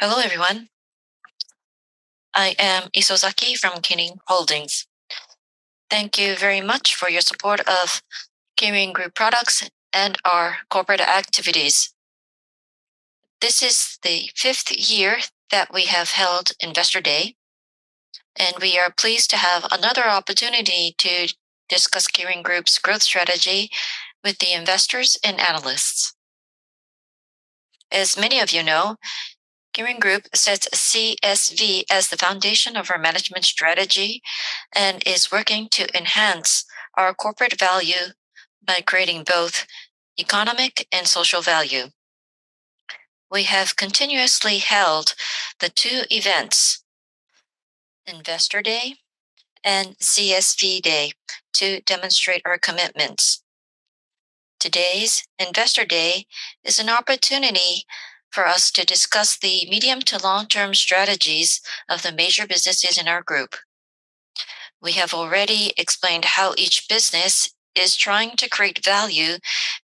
Hello, everyone. I am Isozaki from KIRIN Holdings. Thank you very much for your support of KIRIN Group products and our corporate activities. This is the 5th year that we have held Investor Day, and we are pleased to have another opportunity to discuss KIRIN Group's growth strategy with the investors and analysts. As many of you know, KIRIN Group sets CSV as the foundation of our management strategy and is working to enhance our corporate value by creating both economic and social value. We have continuously held the two events, Investor Day and CSV Day, to demonstrate our commitments. Today's Investor Day is an opportunity for us to discuss the medium to long-term strategies of the major businesses in our group. We have already explained how each business is trying to create value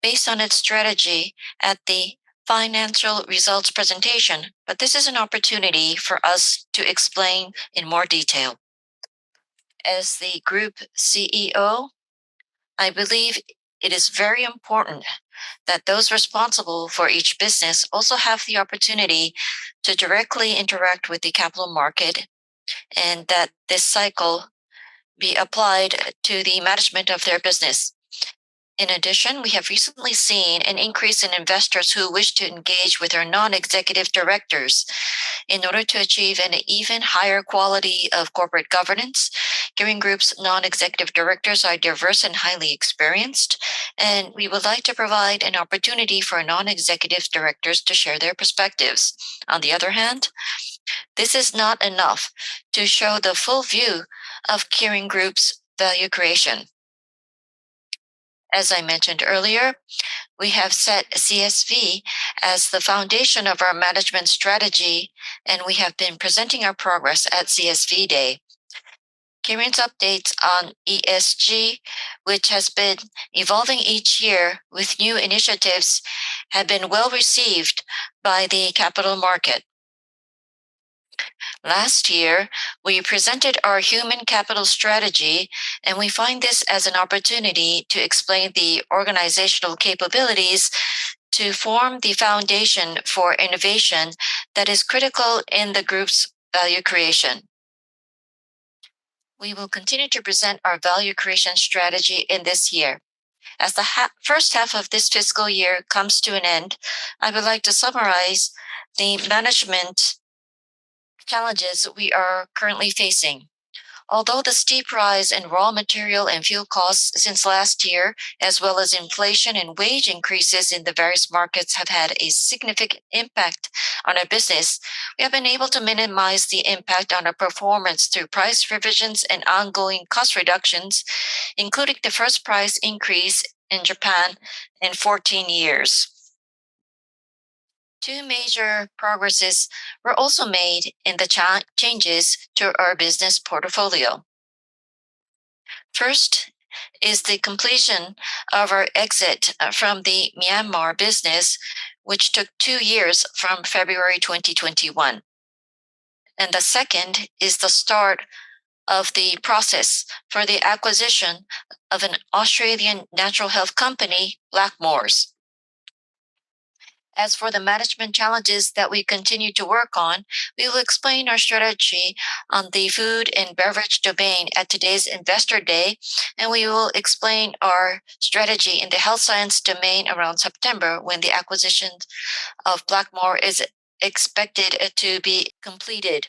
based on its strategy at the financial results presentation, but this is an opportunity for us to explain in more detail. As the group CEO, I believe it is very important that those responsible for each business also have the opportunity to directly interact with the capital market and that this cycle be applied to the management of their business. In addition, we have recently seen an increase in investors who wish to engage with our non-executive directors. In order to achieve an even higher quality of corporate governance, KIRIN Group's non-executive directors are diverse and highly experienced, and we would like to provide an opportunity for non-executive directors to share their perspectives. On the other hand, this is not enough to show the full view of KIRIN Group's value creation. As I mentioned earlier, we have set CSV as the foundation of our management strategy, and we have been presenting our progress at CSV Day. KIRIN's updates on ESG, which has been evolving each year with new initiatives, have been well received by the capital market. Last year, we presented our human capital strategy, and we find this as an opportunity to explain the organizational capabilities to form the foundation for innovation that is critical in the group's value creation. We will continue to present our value creation strategy in this year. As the first half of this fiscal year comes to an end, I would like to summarize the management challenges we are currently facing. Although the steep rise in raw material and fuel costs since last year, as well as inflation and wage increases in the various markets have had a significant impact on our business, we have been able to minimize the impact on our performance through price revisions and ongoing cost reductions, including the first price increase in Japan in 14 years. Two major progresses were also made in the changes to our business portfolio. First is the completion of our exit from the Myanmar business, which took 2 years from February 2021. And the second is the start of the process for the acquisition of an Australian natural health company, Blackmores. As for the management challenges that we continue to work on, we will explain our strategy on the food and beverage domain at today's Investor Day, and we will explain our strategy in the health science domain around September when the acquisition of Blackmore is expected to be completed.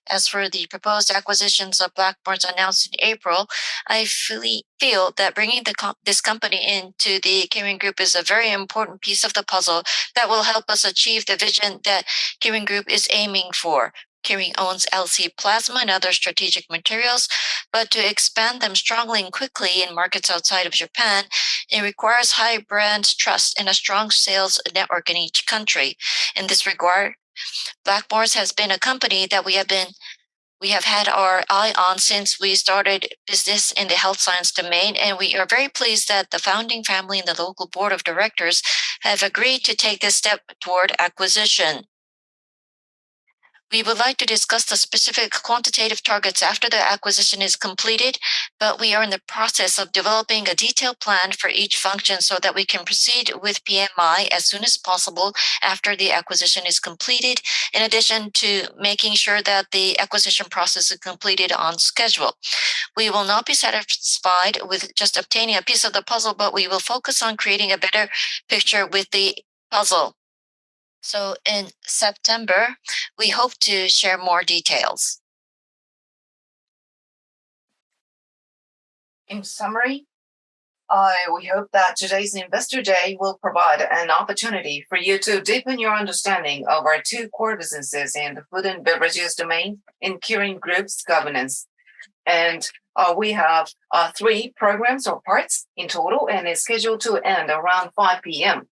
As for the proposed acquisitions of Blackmores announced in April, I fully feel that bringing this company into the KIRIN Group is a very important piece of the puzzle that will help us achieve the vision that KIRIN Group is aiming for. KIRIN owns LC Plasma and other strategic materials, but to expand them strongly and quickly in markets outside of Japan, it requires high brand trust and a strong sales network in each country. In this regard, Blackmores has been a company that we have had our eye on since we started business in the health science domain, and we are very pleased that the founding family and the local board of directors have agreed to take this step toward acquisition. We would like to discuss the specific quantitative targets after the acquisition is completed, but we are in the process of developing a detailed plan for each function so that we can proceed with PMI as soon as possible after the acquisition is completed, in addition to making sure that the acquisition process is completed on schedule. We will not be satisfied with just obtaining a piece of the puzzle, but we will focus on creating a better picture with the puzzle. So in September, we hope to share more details. In summary, we hope that today's Investor Day will provide an opportunity for you to deepen your understanding of our two core businesses in the food and beverages domain in KIRIN Group's governance. And we have 3 programs or parts in total, and it's scheduled to end around 5 p.m.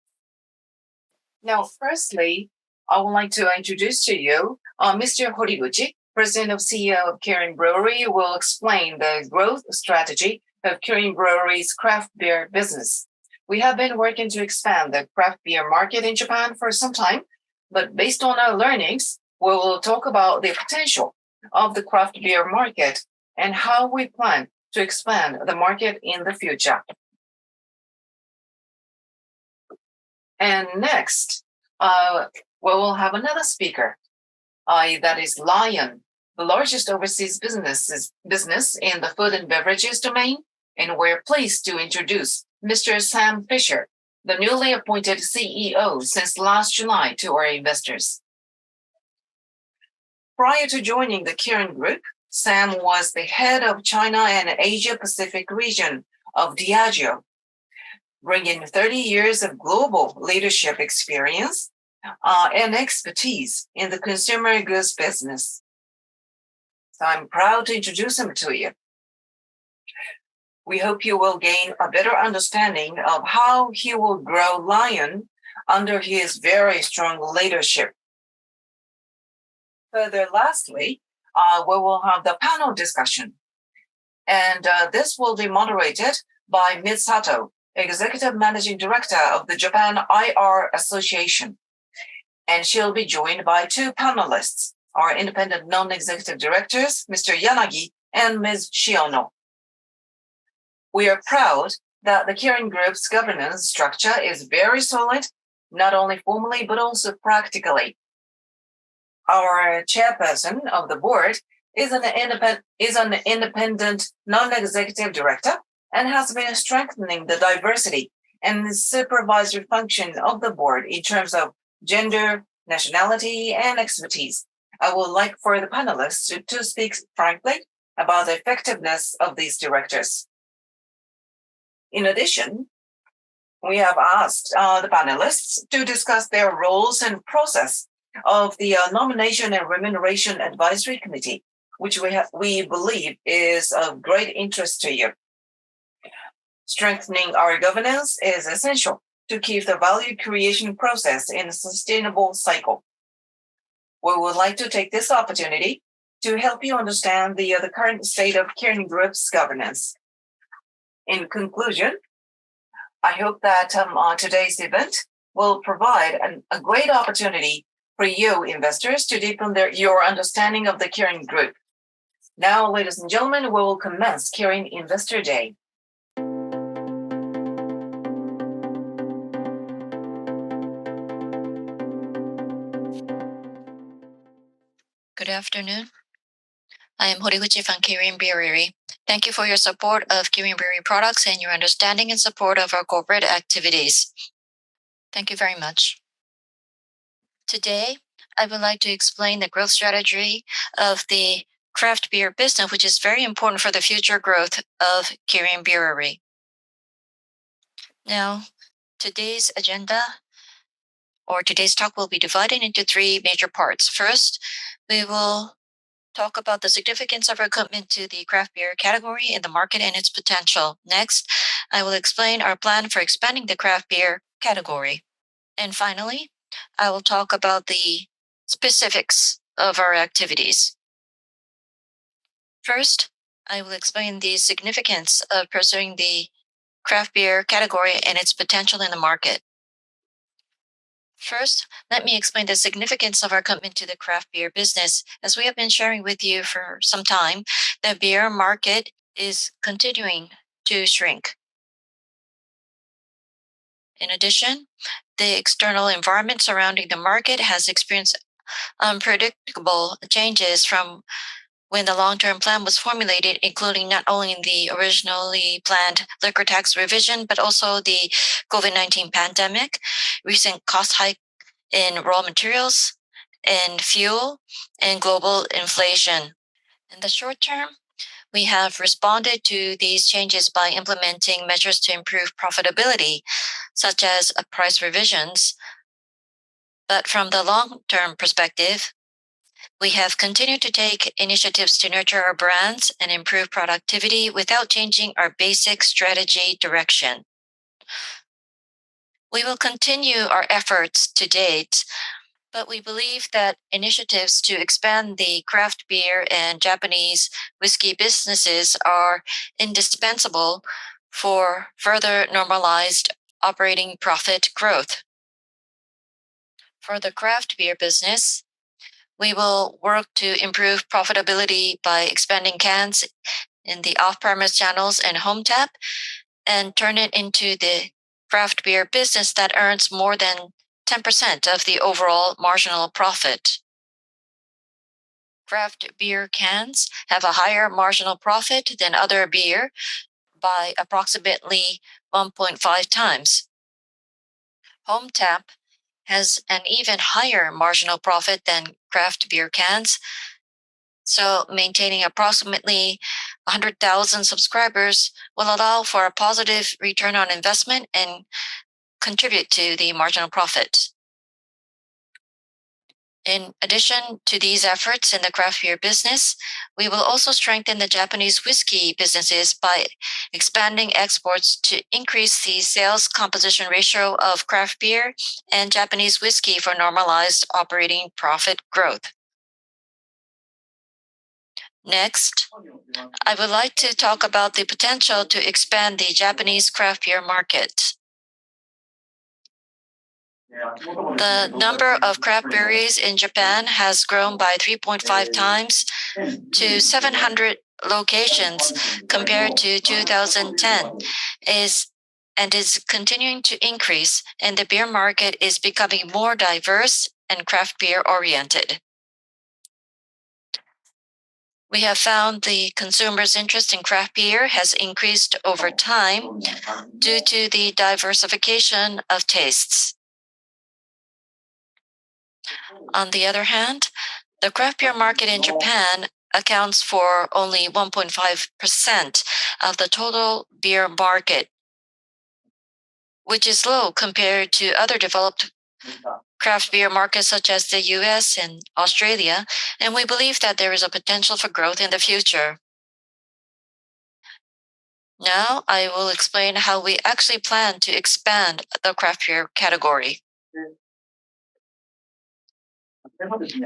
Now, firstly, I would like to introduce to you Mr. Horiguchi, President and CEO of KIRIN Brewery, will explain the growth strategy of KIRIN Brewery's craft beer business. We have been working to expand the craft beer market in Japan for some time, but based on our learnings, we will talk about the potential of the craft beer market and how we plan to expand the market in the future. And next, we will have another speaker, that is Lion, the largest overseas business in the food and beverages domain, and we're pleased to introduce Mr. Sam Fisher, the newly appointed CEO since last July, to our investors. Prior to joining the KIRIN Group, Sam was the head of China and Asia Pacific region of Diageo, bringing 30 years of global leadership experience and expertise in the consumer goods business. So I'm proud to introduce him to you. We hope you will gain a better understanding of how he will grow Lion under his very strong leadership. Further, lastly, we will have the panel discussion. And this will be moderated by Ms. Sato, Executive Managing Director of the Japan IR Association. And she'll be joined by 2 panelists, our independent non-executive directors, Mr. Yanagi and Ms. Shiono. We are proud that the KIRIN Group's governance structure is very solid, not only formally, but also practically. Our chairperson of the board is an independent non-executive director and has been strengthening the diversity and supervisory function of the board in terms of gender, nationality, and expertise. I would like for the panelists to speak frankly about the effectiveness of these directors. In addition, we have asked the panelists to discuss their roles and process of the Nomination and Remuneration Advisory Committee, which we believe is of great interest to you. Strengthening our governance is essential to keep the value creation process in a sustainable cycle. We would like to take this opportunity to help you understand the current state of KIRIN Group's governance. In conclusion, I hope that today's event will provide a great opportunity for you investors to deepen your understanding of the KIRIN Group. Now, ladies and gentlemen, we will commence KIRIN Investor Day. Good afternoon. I am Horiguchi from KIRIN Brewery. Thank you for your support of KIRIN Brewery products and your understanding and support of our corporate activities. Thank you very much. Today, I would like to explain the growth strategy of the craft beer business, which is very important for the future growth of KIRIN Brewery. Now, today's agenda or today's talk will be divided into 3 major parts. First, we will talk about the significance of our commitment to the craft beer category in the market and its potential. Next, I will explain our plan for expanding the craft beer category. And finally, I will talk about the specifics of our activities. First, I will explain the significance of pursuing the craft beer category and its potential in the market. First, let me explain the significance of our commitment to the craft beer business. As we have been sharing with you for some time, the beer market is continuing to shrink. In addition, the external environment surrounding the market has experienced unpredictable changes from when the long-term plan was formulated, including not only the originally planned liquor tax revision, but also the COVID-19 pandemic, recent cost hike in raw materials, in fuel, and global inflation. In the short term, we have responded to these changes by implementing measures to improve profitability, such as price revisions. But from the long-term perspective, we have continued to take initiatives to nurture our brands and improve productivity without changing our basic strategy direction. We will continue our efforts to date, but we believe that initiatives to expand the craft beer and Japanese whiskey businesses are indispensable for further normalized operating profit growth. For the craft beer business, we will work to improve profitability by expanding cans in the off-premise channels and home tap and turn it into the craft beer business that earns more than 10% of the overall marginal profit. Craft beer cans have a higher marginal profit than other beer by approximately 1.5 times. Home tap has an even higher marginal profit than craft beer cans, so maintaining approximately 100,000 subscribers will allow for a positive return on investment and contribute to the marginal profit. In addition to these efforts in the craft beer business, we will also strengthen the Japanese whiskey businesses by expanding exports to increase the sales composition ratio of craft beer and Japanese whiskey for normalized operating profit growth. Next, I would like to talk about the potential to expand the Japanese craft beer market. The number of craft breweries in Japan has grown by 3.5 times to 700 locations compared to 2010 and is continuing to increase, and the beer market is becoming more diverse and craft beer oriented. We have found the consumers' interest in craft beer has increased over time due to the diversification of tastes. On the other hand, the craft beer market in Japan accounts for only 1.5% of the total beer market, which is low compared to other developed craft beer markets such as the US and Australia, and we believe that there is a potential for growth in the future. Now I will explain how we actually plan to expand the craft beer category.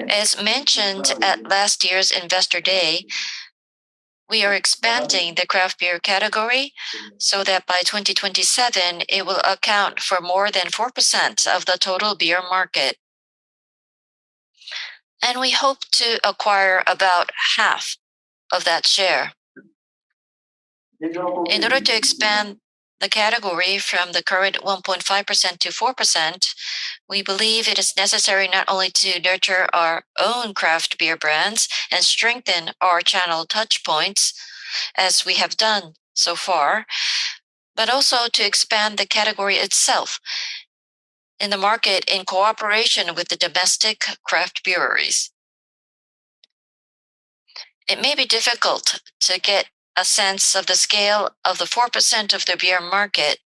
As mentioned at last year's Investor Day, we are expanding the craft beer category so that by 2027 it will account for more than 4% of the total beer market. And we hope to acquire about half of that share. In order to expand the category from the current 1.5% to 4%, we believe it is necessary not only to nurture our own craft beer brands and strengthen our channel touch points, as we have done so far, but also to expand the category itself in the market in cooperation with the domestic craft breweries. It may be difficult to get a sense of the scale of the 4% of the beer market.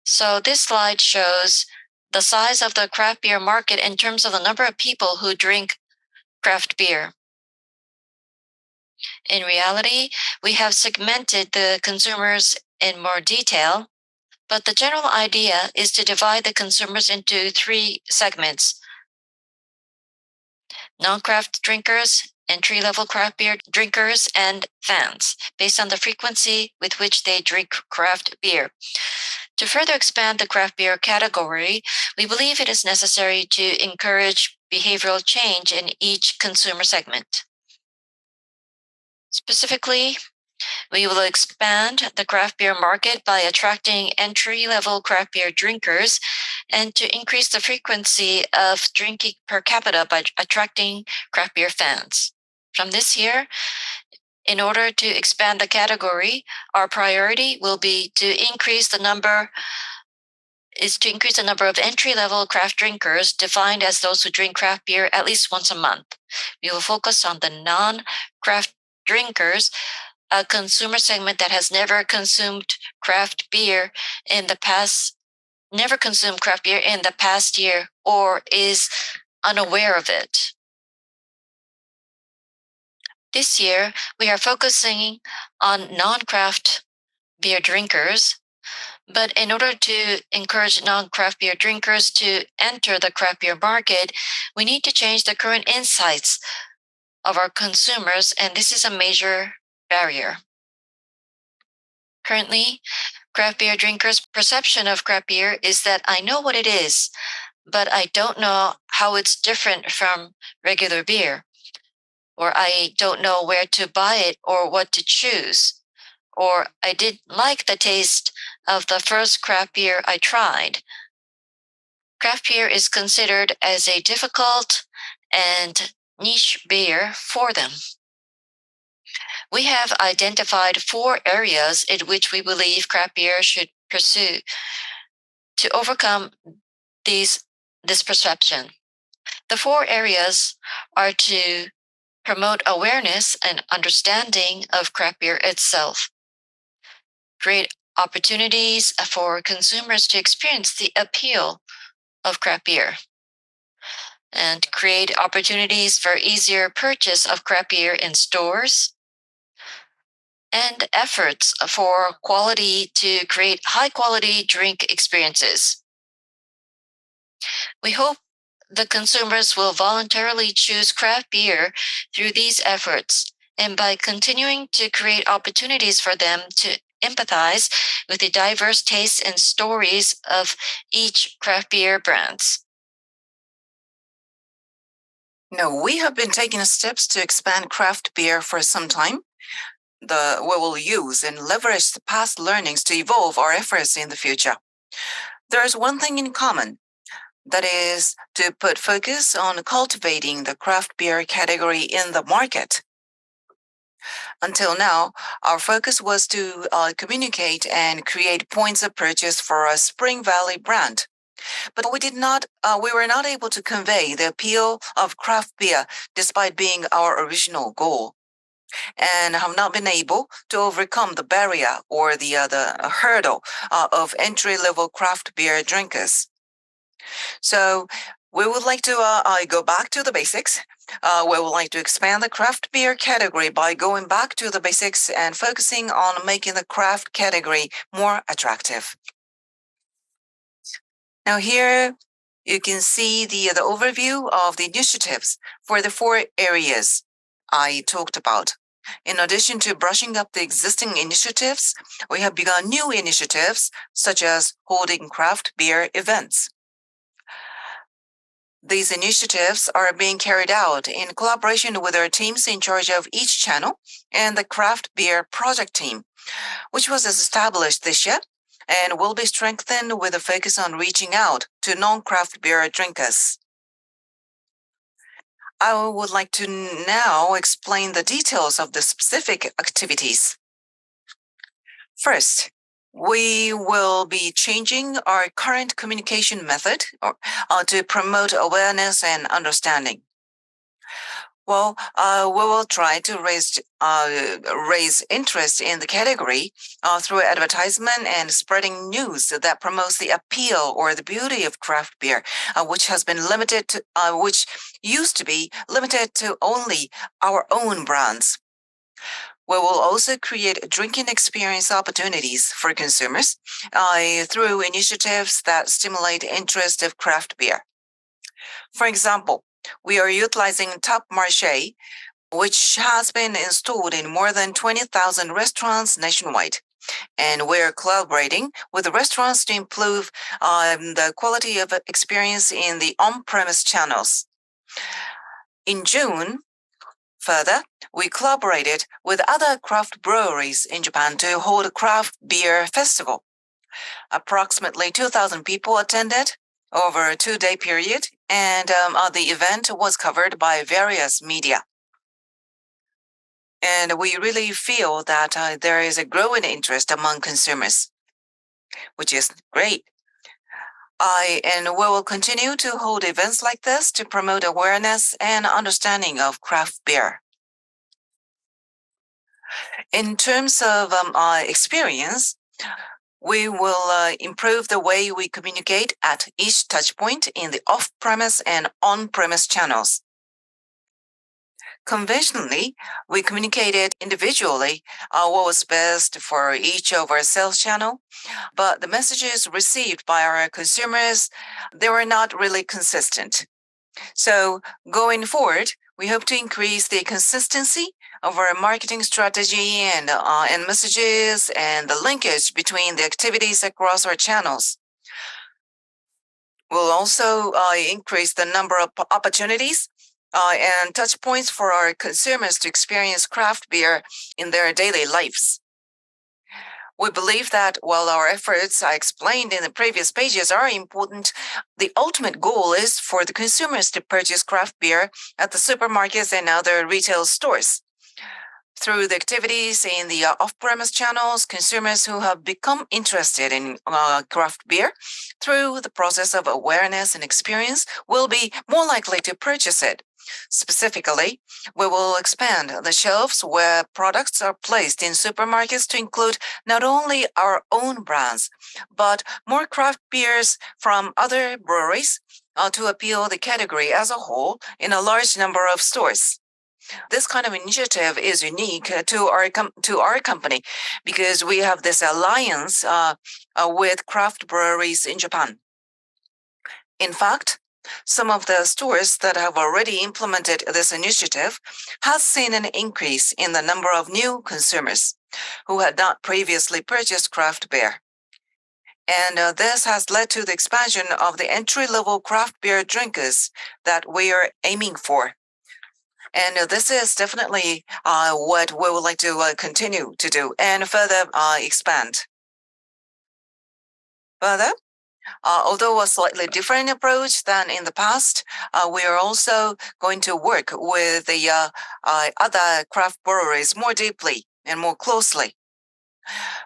So this slide shows the size of the craft beer market in terms of the number of people who drink craft beer. In reality, we have segmented the consumers in more detail, but the general idea is to divide the consumers into 3 segments: non-craft drinkers, entry-level craft beer drinkers, and fans, based on the frequency with which they drink craft beer. To further expand the craft beer category, we believe it is necessary to encourage behavioral change in each consumer segment. Specifically, we will expand the craft beer market by attracting entry-level craft beer drinkers and to increase the frequency of drinking per capita by attracting craft beer fans. From this year, in order to expand the category, our priority will be to increase the number of entry-level craft drinkers defined as those who drink craft beer at least once a month. We will focus on the non-craft drinkers, a consumer segment that has never consumed craft beer in the past year or is unaware of it. This year, we are focusing on non-craft beer drinkers, but in order to encourage non-craft beer drinkers to enter the craft beer market, we need to change the current insights of our consumers, and this is a major barrier. Currently, craft beer drinkers' perception of craft beer is that I know what it is, but I don't know how it's different from regular beer, or I don't know where to buy it or what to choose, or I didn't like the taste of the first craft beer I tried. Craft beer is considered as a difficult and niche beer for them. We have identified 4 areas in which we believe craft beer should pursue to overcome this perception. The 4 areas are to promote awareness and understanding of craft beer itself, create opportunities for consumers to experience the appeal of craft beer, and create opportunities for easier purchase of craft beer in stores, and efforts for quality to create high quality drink experiences. We hope the consumers will voluntarily choose craft beer through these efforts, and by continuing to create opportunities for them to empathize with the diverse tastes and stories of each craft beer brands. Now, we have been taking steps to expand craft beer for some time. We will use and leverage the past learnings to evolve our efforts in the future. There is one thing in common. That is to put focus on cultivating the craft beer category in the market. Until now, our focus was to communicate and create points of purchase for a Spring Valley brand. But we were not able to convey the appeal of craft beer despite being our original goal, and have not been able to overcome the barrier or the hurdle of entry-level craft beer drinkers. So we would like to go back to the basics. We would like to expand the craft beer category by going back to the basics and focusing on making the craft category more attractive. Now here you can see the overview of the initiatives for the 4 areas I talked about. In addition to brushing up the existing initiatives, we have begun new initiatives such as holding craft beer events. These initiatives are being carried out in collaboration with our teams in charge of each channel and the craft beer project team, which was established this year and will be strengthened with a focus on reaching out to non-craft beer drinkers. I would like to now explain the details of the specific activities. First, we will be changing our current communication method to promote awareness and understanding. Well, we will try to raise interest in the category through advertisement and spreading news that promotes the appeal or the beauty of craft beer, which used to be limited to only our own brands. We will also create drinking experience opportunities for consumers through initiatives that stimulate interest of craft beer. For example, we are utilizing Top Marché, which has been installed in more than 20,000 restaurants nationwide. and we're collaborating with the restaurants to improve the quality of experience in the on-premise channels. In June, further, we collaborated with other craft breweries in Japan to hold a craft beer festival. Approximately 2,000 people attended over a 2-day period, and the event was covered by various media. And we really feel that there is a growing interest among consumers, which is great. And we will continue to hold events like this to promote awareness and understanding of craft beer. In terms of experience, we will improve the way we communicate at each touchpoint in the off-premise and on-premise channels. Conventionally, we communicated individually what was best for each of our sales channel, but the messages received by our consumers, they were not really consistent. So going forward, we hope to increase the consistency of our marketing strategy and messages and the linkage between the activities across our channels. We'll also increase the number of opportunities and touch points for our consumers to experience craft beer in their daily lives. We believe that while our efforts I explained in the previous pages are important, the ultimate goal is for the consumers to purchase craft beer at the supermarkets and other retail stores. Through the activities in the off-premise channels, consumers who have become interested in craft beer through the process of awareness and experience will be more likely to purchase it. Specifically, we will expand the shelves where products are placed in supermarkets to include not only our own brands, but more craft beers from other breweries to appeal the category as a whole in a large number of stores. This kind of initiative is unique to our company because we have this alliance with craft breweries in Japan. In fact, some of the stores that have already implemented this initiative has seen an increase in the number of new consumers who had not previously purchased craft beer. And this has led to the expansion of the entry-level craft beer drinkers that we are aiming for. And this is definitely what we would like to continue to do and further expand. Further, although a slightly different approach than in the past, we are also going to work with the other craft breweries more deeply and more closely.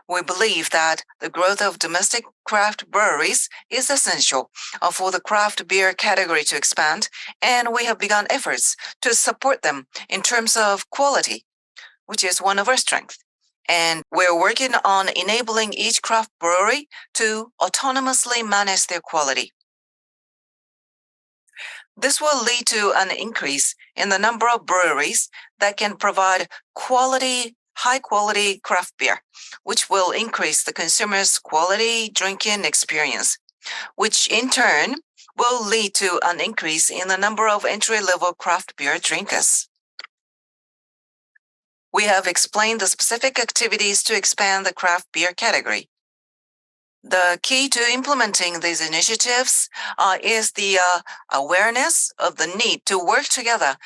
We believe that the growth of domestic craft breweries is essential for the craft beer category to expand, and we have begun efforts to support them in terms of quality, which is one of our strengths. And we're working on enabling each craft brewery to autonomously manage their quality. This will lead to an increase in the number of breweries that can provide high-quality craft beer, which will increase the consumer's quality drinking experience, which in turn will lead to an increase in the number of entry-level craft beer drinkers. We have explained the specific activities to expand the craft beer category. The key to implementing these initiatives is the awareness of the need to work together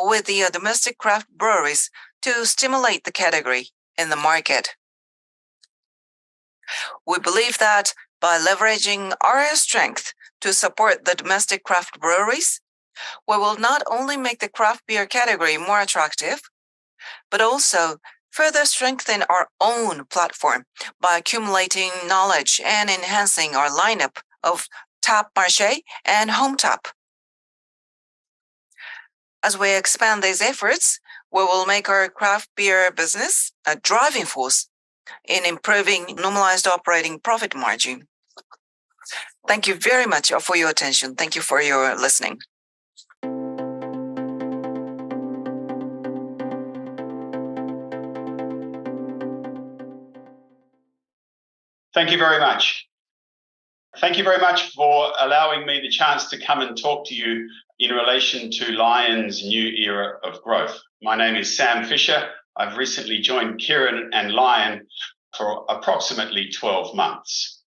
with the domestic craft breweries to stimulate the category in the market. We believe that by leveraging our strength to support the domestic craft breweries, we will not only make the craft beer category more attractive, but also further strengthen our own platform by accumulating knowledge and enhancing our lineup of tap marché and home tap. As we expand these efforts, we will make our craft beer business a driving force in improving normalized operating profit margin. Thank you very much for your attention. Thank you for your listening. Thank you very much. Thank you very much for allowing me the chance to come and talk to you in relation to Lion's new era of growth. My name is Sam Fisher. I've recently joined KIRIN and Lion for approximately 12 months.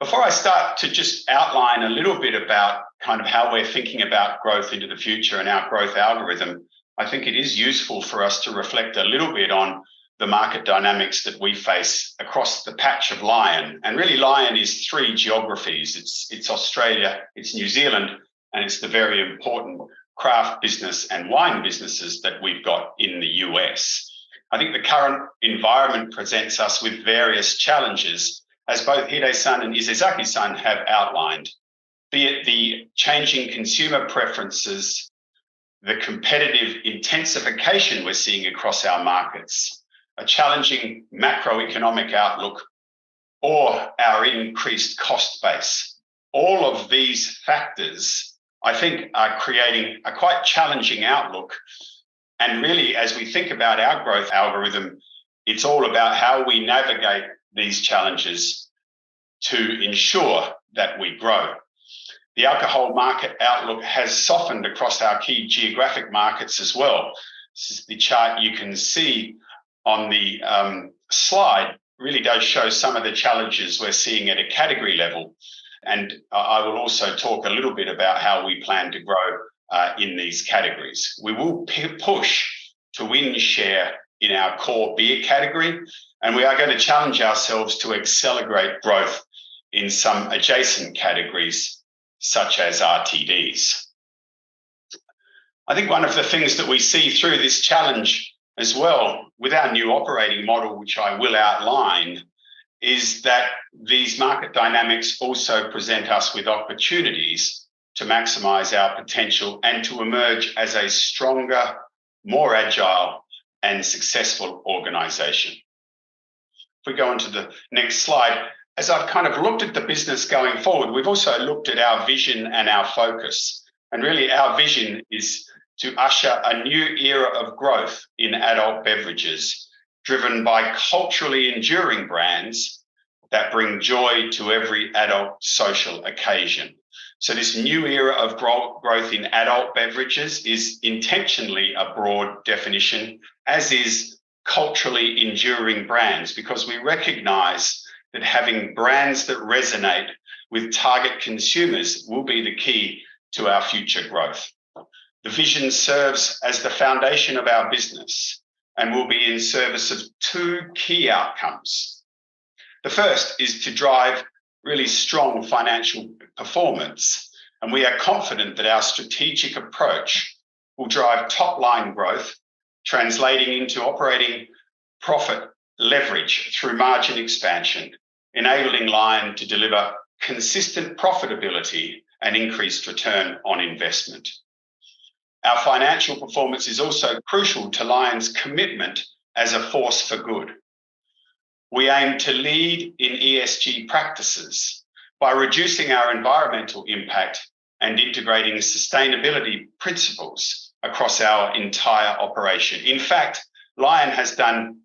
Before I start to just outline a little bit about kind of how we're thinking about growth into the future and our growth algorithm, I think it is useful for us to reflect a little bit on the market dynamics that we face across the patch of Lion. And really, Lion is 3 geographies. It's Australia, it's New Zealand, and it's the very important craft business and wine businesses that we've got in the US. I think the current environment presents us with various challenges, as both Hide-san and Isezaki-san have outlined, be it the changing consumer preferences, the competitive intensification we're seeing across our markets, a challenging macroeconomic outlook, or our increased cost base. All of these factors, I think, are creating a quite challenging outlook. And really, as we think about our growth algorithm, it's all about how we navigate these challenges to ensure that we grow. The alcohol market outlook has softened across our key geographic markets as well. This is the chart you can see on the slide, really does show some of the challenges we're seeing at a category level. And I will also talk a little bit about how we plan to grow in these categories. We will push to win share in our core beer category, and we are going to challenge ourselves to accelerate growth in some adjacent categories, such as RTDs. I think one of the things that we see through this challenge as well with our new operating model, which I will outline, is that these market dynamics also present us with opportunities to maximize our potential and to emerge as a stronger, more agile and successful organization. If we go on to the next slide, as I've kind of looked at the business going forward, we've also looked at our vision and our focus. And really our vision is to usher a new era of growth in adult beverages, driven by culturally enduring brands that bring joy to every adult social occasion. So this new era of growth in adult beverages is intentionally a broad definition, as is culturally enduring brands, because we recognize that having brands that resonate with target consumers will be the key to our future growth. The vision serves as the foundation of our business and will be in service of 2 key outcomes. The first is to drive really strong financial performance, and we are confident that our strategic approach will drive top-line growth, translating into operating profit leverage through margin expansion, enabling Lion to deliver consistent profitability and increased return on investment. Our financial performance is also crucial to Lion's commitment as a force for good. We aim to lead in ESG practices by reducing our environmental impact and integrating sustainability principles across our entire operation. In fact, Lion has done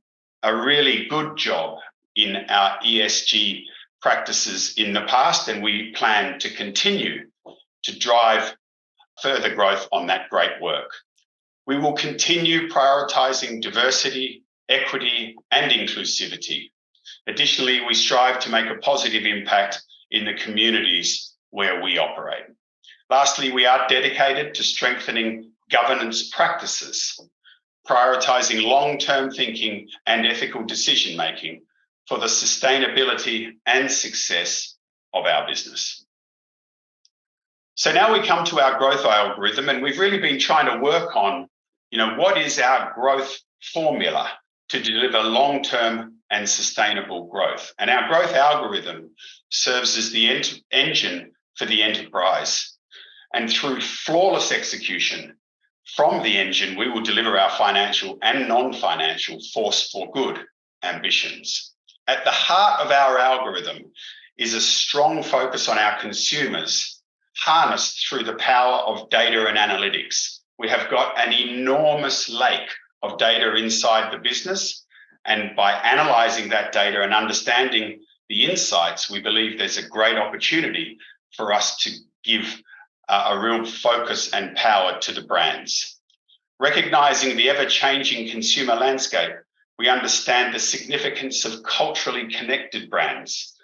a really good job in our ESG practices in the past, and we plan to continue to drive further growth on that great work. We will continue prioritizing diversity, equity, and inclusivity. Additionally, we strive to make a positive impact in the communities where we operate. Lastly, we are dedicated to strengthening governance practices, prioritizing long-term thinking and ethical decision-making for the sustainability and success of our business. So now we come to our growth algorithm, and we've really been trying to work on, what is our growth formula to deliver long-term and sustainable growth. And our growth algorithm serves as the engine for the enterprise. And through flawless execution from the engine, we will deliver our financial and non-financial force for good ambitions. At the heart of our algorithm is a strong focus on our consumers, harnessed through the power of data and analytics. We have got an enormous lake of data inside the business, and by analyzing that data and understanding the insights, we believe there's a great opportunity for us to give a real focus and power to the brands. Recognizing the ever-changing consumer landscape, We understand the significance of culturally connected brands.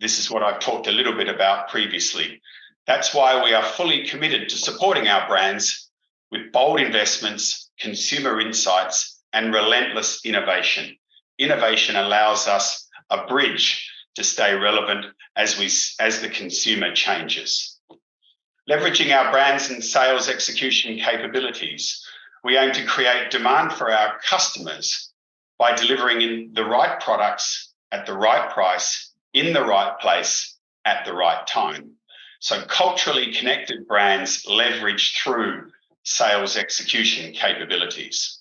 This is what I've talked a little bit about previously. That's why we are fully committed to supporting our brands with bold investments, consumer insights, and relentless innovation. Innovation allows us a bridge to stay relevant as the consumer changes. Leveraging our brands and sales execution capabilities, we aim to create demand for our customers by delivering in the right products at the right price, in the right place, at the right time. So culturally connected brands leverage through sales execution capabilities.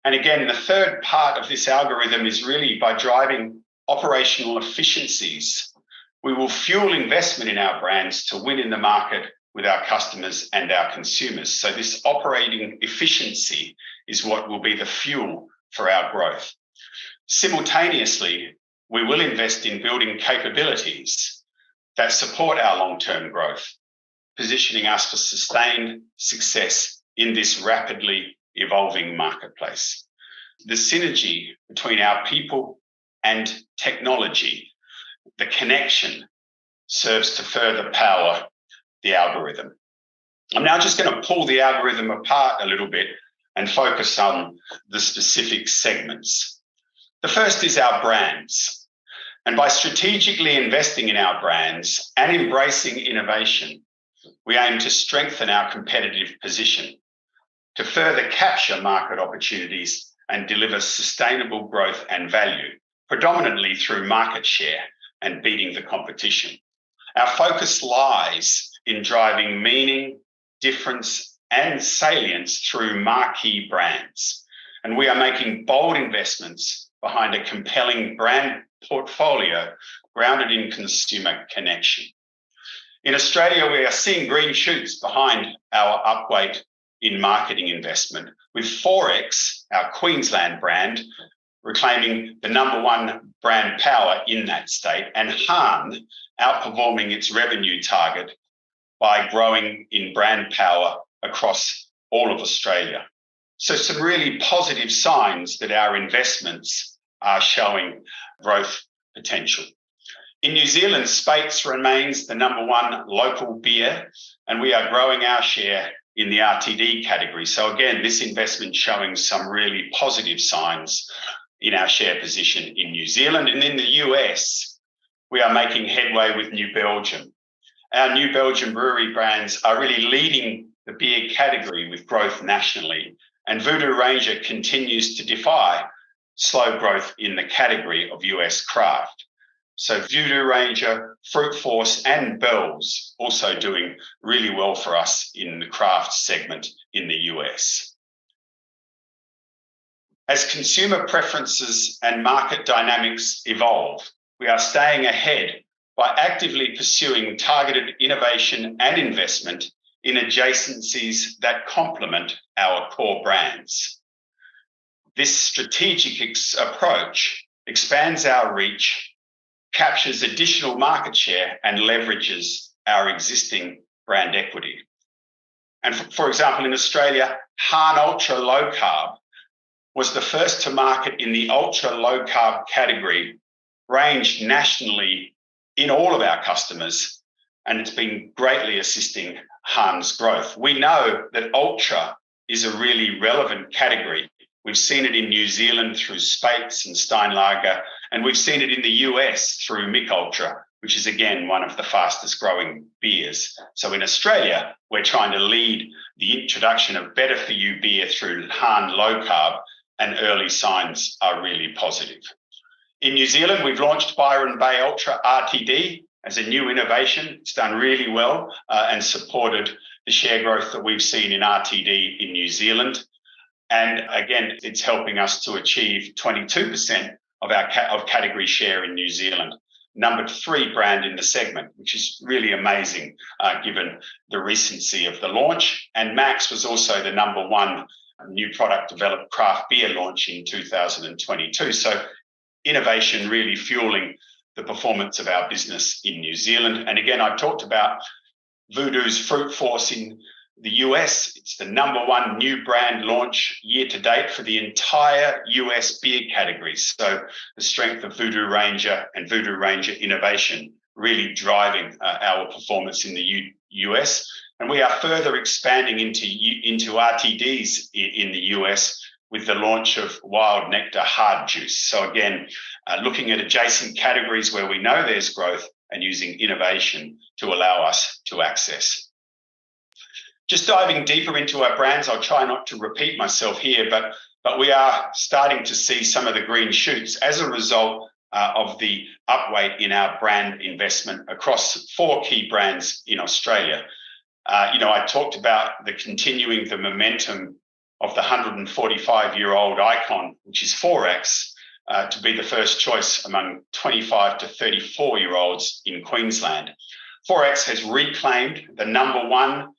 And again, the third part of this algorithm is really by driving operational efficiencies. We will fuel investment in our brands to win in the market with our customers and our consumers. So this operating efficiency is what will be the fuel for our growth. Simultaneously, we will invest in building capabilities that support our long-term growth, positioning us for sustained success in this rapidly evolving marketplace. The synergy between our people and technology, the connection, serves to further power the algorithm. I'm now just going to pull the algorithm apart a little bit and focus on the specific segments. The first is our brands. And by strategically investing in our brands and embracing innovation, we aim to strengthen our competitive position, to further capture market opportunities and deliver sustainable growth and value, predominantly through market share and beating the competition. Our focus lies in driving meaning, difference, and salience through marquee brands. And we are making bold investments behind a compelling brand portfolio grounded in consumer connection. In Australia, we are seeing green shoots behind our upweight in marketing investment, with Forex, our Queensland brand, reclaiming the #1 brand power in that state, and Hahn outperforming its revenue target by growing in brand power across all of Australia. So some really positive signs that our investments are showing growth potential. In New Zealand, Speight's remains the #1 local beer, and we are growing our share in the RTD category. So again, this investment showing some really positive signs in our share position in New Zealand. And in the US, we are making headway with New Belgium. Our New Belgium brewery brands are really leading the beer category with growth nationally, and Voodoo Ranger continues to defy slow growth in the category of US craft. So Voodoo Ranger, Fruit Force, and Bell's also doing really well for us in the craft segment in the US. As consumer preferences and market dynamics evolve, we are staying ahead by actively pursuing targeted innovation and investment in adjacencies that complement our core brands. This strategic approach expands our reach, captures additional market share, and leverages our existing brand equity. And for example, in Australia, Hahn Ultra Low Carb was the first to market in the ultra low carb category, ranged nationally in all of our customers, and it's been greatly assisting Hahn's growth. We know that ultra is a really relevant category. We've seen it in New Zealand through Speight's and Steinlager, and we've seen it in the US through Mick Ultra, which is again one of the fastest growing beers. So in Australia, we're trying to lead the introduction of better for you beer through Hahn Low Carb, and early signs are really positive. In New Zealand, we've launched Byron Bay Ultra RTD as a new innovation. It's done really well and supported the share growth that we've seen in RTD in New Zealand. And again, it's helping us to achieve 22% of our category share in New Zealand. #3 brand in the segment, which is really amazing given the recency of the launch. And Max was also the #1 new product developed craft beer launch in 2022. So innovation really fueling the performance of our business in New Zealand. And again, I talked about Voodoo's Fruit Force in the US, it's the #1 new brand launch year to date for the entire US beer category. So the strength of Voodoo Ranger and Voodoo Ranger innovation really driving our performance in the US. And we are further expanding into RTDs in the US with the launch of Wild Nectar Hard Juice. So again, looking at adjacent categories where we know there's growth and using innovation to allow us to access. Just diving deeper into our brands, I'll try not to repeat myself here, but we are starting to see some of the green shoots as a result of the upweight in our brand investment across 4 key brands in Australia. I talked about the momentum of the 145-year-old icon, which is XXXX, to be the first choice among 25 to 34-year-olds in Queensland. XXXX has reclaimed the #1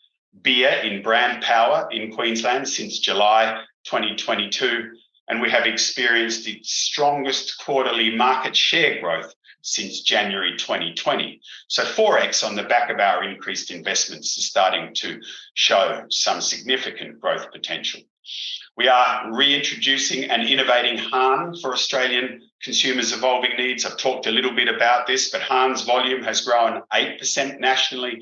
beer in brand power in Queensland since July 2022, and we have experienced its strongest quarterly market share growth since January 2020. So XXXX, on the back of our increased investments, is starting to show some significant growth potential. We are reintroducing and innovating Hahn for Australian consumers' evolving needs. I've talked a little bit about this, but Hahn's volume has grown 8% nationally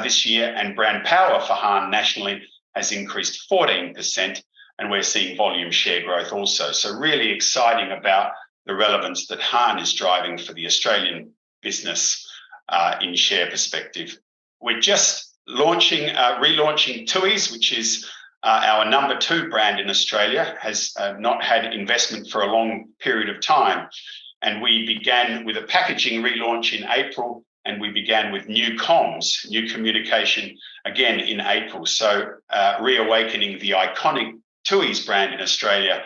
this year, and brand power for Hahn nationally has increased 14%, and we're seeing volume share growth also. So really exciting about the relevance that Hahn is driving for the Australian business in share perspective. We're just relaunching Tooheys, which is our #2 brand in Australia, has not had investment for a long period of time. And we began with a packaging relaunch in April, and we began with new comms, new communication, again in April. So reawakening the iconic Tooheys brand in Australia,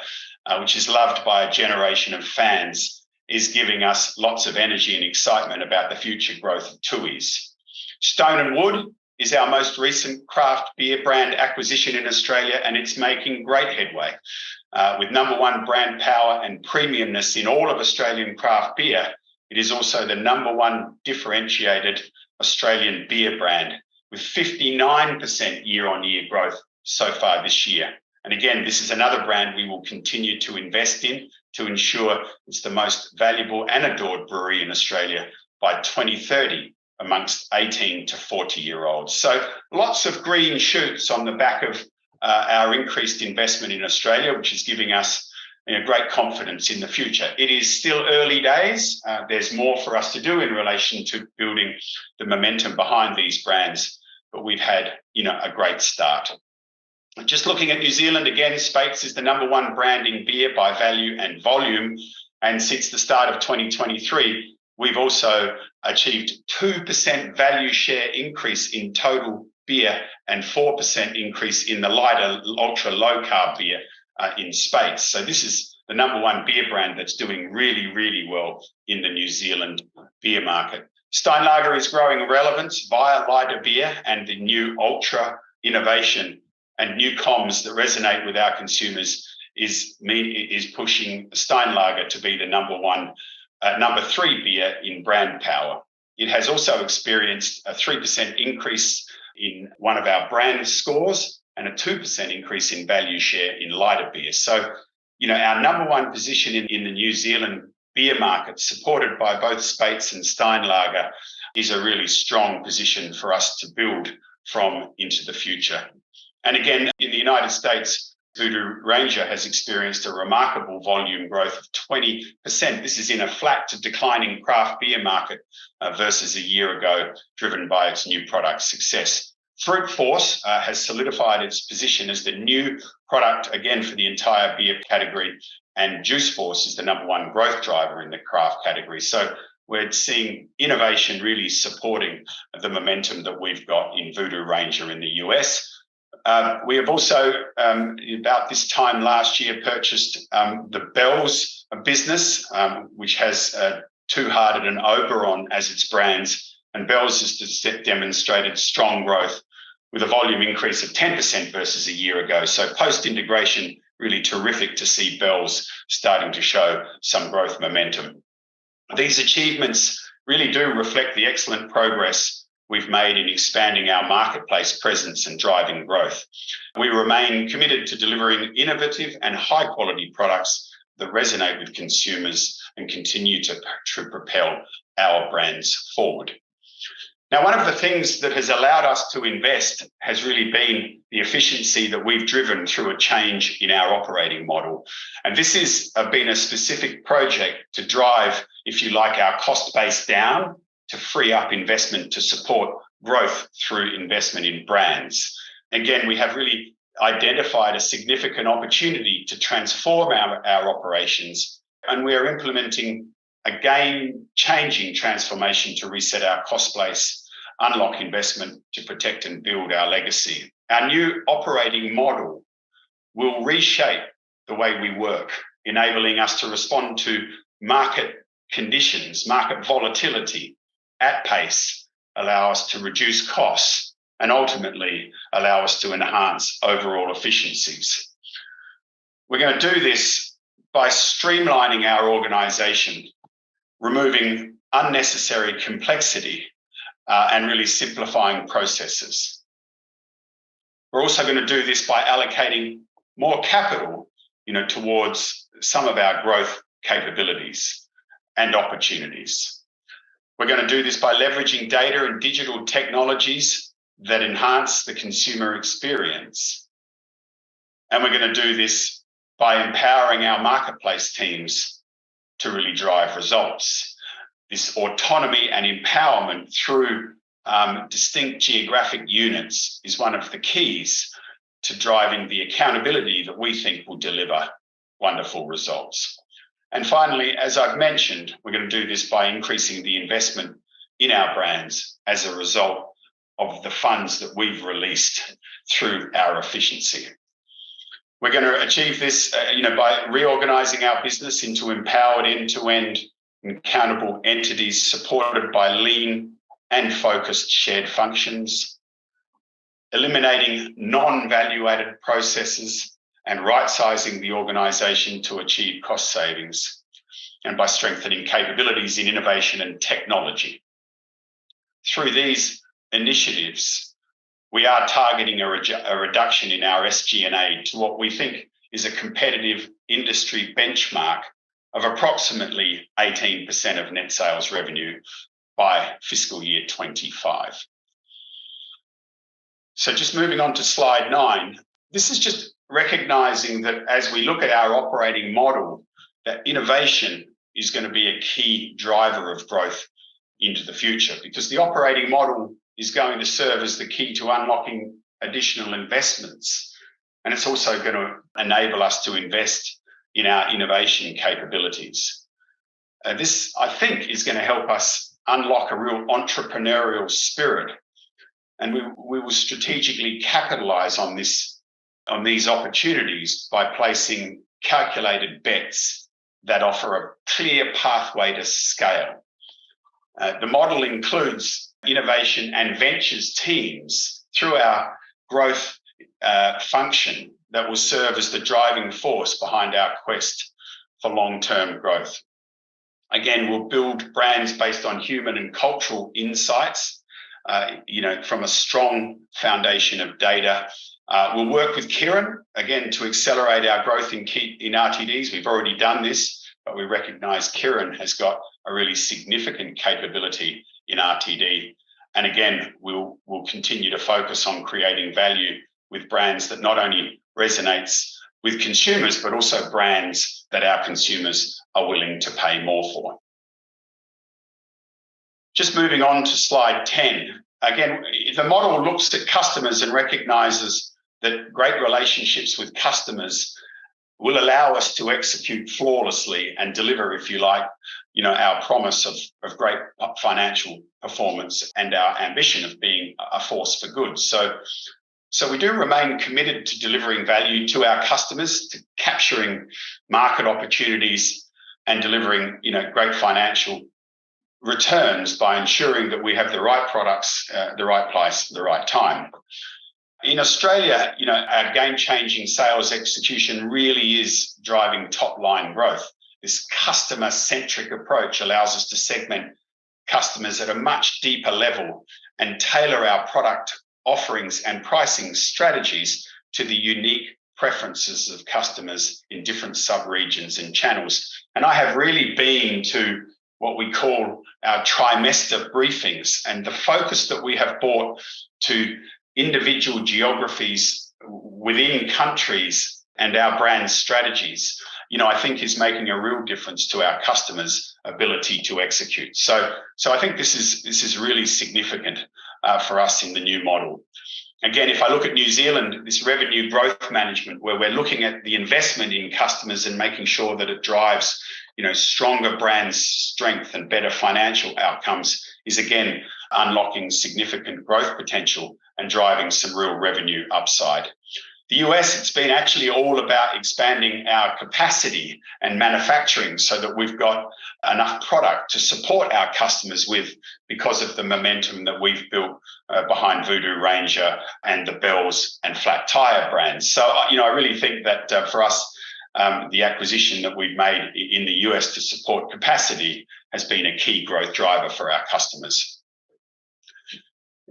which is loved by a generation of fans, is giving us lots of energy and excitement about the future growth of Tooheys. Stone & Wood is our most recent craft beer brand acquisition in Australia, and it's making great headway. With #1 brand power and premiumness in all of Australian craft beer, it is also the #1 differentiated Australian beer brand, with 59% year-on-year growth so far this year. And again, this is another brand we will continue to invest in to ensure it's the most valuable and adored brewery in Australia by 2030 amongst 18 to 40-year-olds. So lots of green shoots on the back of our increased investment in Australia, which is giving us great confidence in the future. It is still early days. There's more for us to do in relation to building the momentum behind these brands, but we've had a great start. Just looking at New Zealand again, Speight's is the #1 brand in beer by value and volume. And since the start of 2023, we've also achieved 2% value share increase in total beer and 4% increase in the lighter ultra low carb beer in Speight's. So this is the #1 beer brand that's doing really, really well in the New Zealand beer market. Steinlager is growing relevance via lighter beer and the new ultra innovation and new comms that resonate with our consumers is pushing Steinlager to be the #3 beer in brand power. It has also experienced a 3% increase in one of our brand scores and a 2% increase in value share in lighter beer. So, our #1 position in the New Zealand beer market, supported by both Speight's and Steinlager, is a really strong position for us to build from into the future. And again, in the United States, Voodoo Ranger has experienced a remarkable volume growth of 20%. This is in a flat to declining craft beer market versus a year ago, driven by its new product success. Fruit Force has solidified its position as the new product, again, for the entire beer category, and Juice Force is the #1 growth driver in the craft category. So we're seeing innovation really supporting the momentum that we've got in Voodoo Ranger in the US. We have also, about this time last year, purchased the Bell's business, which has Two Hearted and Oberon as its brands. And Bell's has demonstrated strong growth with a volume increase of 10% versus a year ago. So post-integration, really terrific to see Bell's starting to show some growth momentum. These achievements really do reflect the excellent progress we've made in expanding our marketplace presence and driving growth. We remain committed to delivering innovative and high-quality products that resonate with consumers and continue to propel our brands forward. Now, one of the things that has allowed us to invest has really been the efficiency that we've driven through a change in our operating model. And this has been a specific project to drive, if you like, our cost base down, to free up investment to support growth through investment in brands. Again, we have really identified a significant opportunity to transform our operations, and we are implementing a game-changing transformation to reset our cost base, unlock investment to protect and build our legacy. Our new operating model will reshape the way we work, enabling us to respond to market conditions, market volatility at pace, allow us to reduce costs, and ultimately allow us to enhance overall efficiencies. We're going to do this by streamlining our organisation, removing unnecessary complexity, and really simplifying processes. We're also going to do this by allocating more capital, towards some of our growth capabilities and opportunities. We're going to do this by leveraging data and digital technologies that enhance the consumer experience. And we're going to do this by empowering our marketplace teams to really drive results. This autonomy and empowerment through distinct geographic units is one of the keys to driving the accountability that we think will deliver wonderful results. And finally, as I've mentioned, we're going to do this by increasing the investment in our brands as a result of the funds that we've released through our efficiency. We're going to achieve this by reorganizing our business into empowered end-to-end accountable entities supported by lean and focused shared functions, eliminating non-value-added processes and right-sizing the organisation to achieve cost savings, and by strengthening capabilities in innovation and technology. Through these initiatives, we are targeting a reduction in our SG&A to what we think is a competitive industry benchmark of approximately 18% of net sales revenue by fiscal year 25. So just moving on to slide 9, this is just recognising that as we look at our operating model, that innovation is going to be a key driver of growth into the future, because the operating model is going to serve as the key to unlocking additional investments. And it's also going to enable us to invest in our innovation capabilities. This, I think, is going to help us unlock a real entrepreneurial spirit. And we will strategically capitalise on these opportunities by placing calculated bets that offer a clear pathway to scale. The model includes innovation and ventures teams through our growth function that will serve as the driving force behind our quest for long-term growth. Again, we'll build brands based on human and cultural insights, from a strong foundation of data. We'll work with KIRIN, again, to accelerate our growth in RTDs. We've already done this, but we recognise KIRIN has got a really significant capability in RTD. And again, we'll continue to focus on creating value with brands that not only resonates with consumers, but also brands that our consumers are willing to pay more for. Just moving on to slide 10. Again, the model looks at customers and recognises that great relationships with customers will allow us to execute flawlessly and deliver, if you like, our promise of great financial performance and our ambition of being a force for good. So we do remain committed to delivering value to our customers, to capturing market opportunities and delivering, great financial returns by ensuring that we have the right products, the right price, the right time. In Australia, our game-changing sales execution really is driving top-line growth. This customer-centric approach allows us to segment customers at a much deeper level and tailor our product offerings and pricing strategies to the unique preferences of customers in different sub-regions and channels. And I have really been to what we call our trimester briefings, and the focus that we have brought to individual geographies within countries and our brand strategies, I think is making a real difference to our customers' ability to execute. So I think this is really significant for us in the new model. Again, if I look at New Zealand, this revenue growth management, where we're looking at the investment in customers and making sure that it drives, stronger brand strength and better financial outcomes, is again unlocking significant growth potential and driving some real revenue upside. The US, it's been actually all about expanding our capacity and manufacturing so that we've got enough product to support our customers with, because of the momentum that we've built behind Voodoo Ranger and the Bells and Flat Tire brands. So, I really think that for us, the acquisition that we've made in the US to support capacity has been a key growth driver for our customers.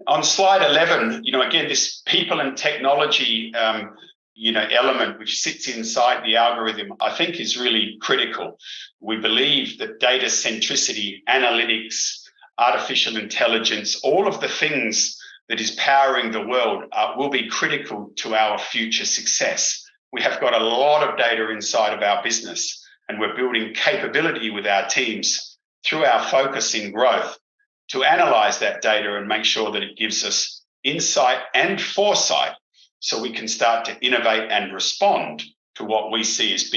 On slide 11, again, this people and technology, element which sits inside the algorithm, I think is really critical. We believe that data centricity, analytics, artificial intelligence, all of the things that is powering the world will be critical to our future success. We have got a lot of data inside of our business, and we're building capability with our teams through our focus in growth to analyze that data and make sure that it gives us insight and foresight so we can start to innovate and respond to what we see as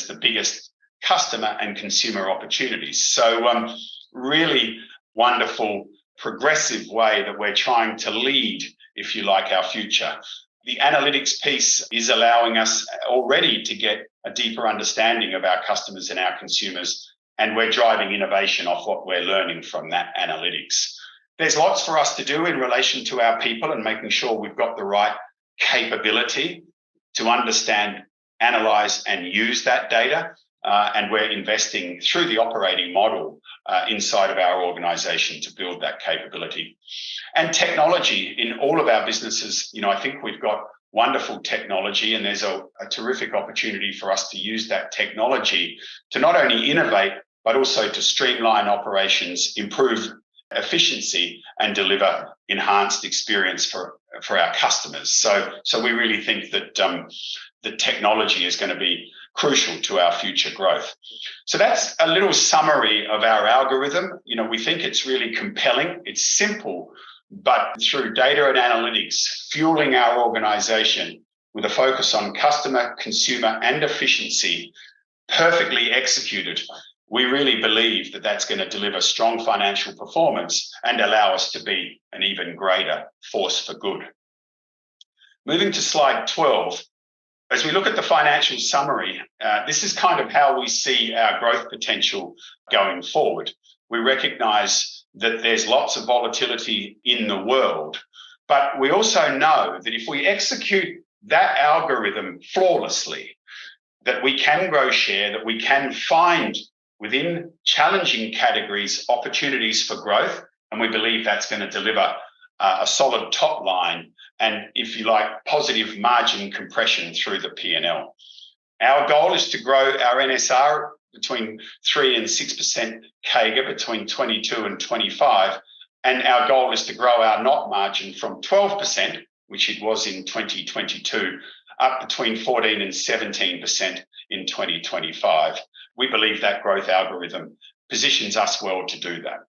the biggest customer and consumer opportunities. So really wonderful, progressive way that we're trying to lead, if you like, our future. The analytics piece is allowing us already to get a deeper understanding of our customers and our consumers, and we're driving innovation off what we're learning from that analytics. There's lots for us to do in relation to our people and making sure we've got the right capability to understand, analyze, and use that data. And we're investing through the operating model inside of our organization to build that capability. And technology in all of our businesses, I think we've got wonderful technology, and there's a terrific opportunity for us to use that technology to not only innovate, but also to streamline operations, improve efficiency, and deliver enhanced experience for our customers. So we really think that the technology is going to be crucial to our future growth. So that's a little summary of our algorithm. We think it's really compelling. It's simple, but through data and analytics, fueling our organization with a focus on customer, consumer, and efficiency, perfectly executed, we really believe that that's going to deliver strong financial performance and allow us to be an even greater force for good. Moving to slide 12, as we look at the financial summary, this is kind of how we see our growth potential going forward. We recognize that there's lots of volatility in the world, but we also know that if we execute that algorithm flawlessly, that we can grow share, that we can find within challenging categories opportunities for growth, and we believe that's going to deliver a solid top line and, if you like, positive margin compression through the P&L. Our goal is to grow our NSR between 3 and 6% CAGR between 22 and 25, and our goal is to grow our NOT margin from 12%, which it was in 2022, up between 14 and 17% in 2025. We believe that growth algorithm positions us well to do that.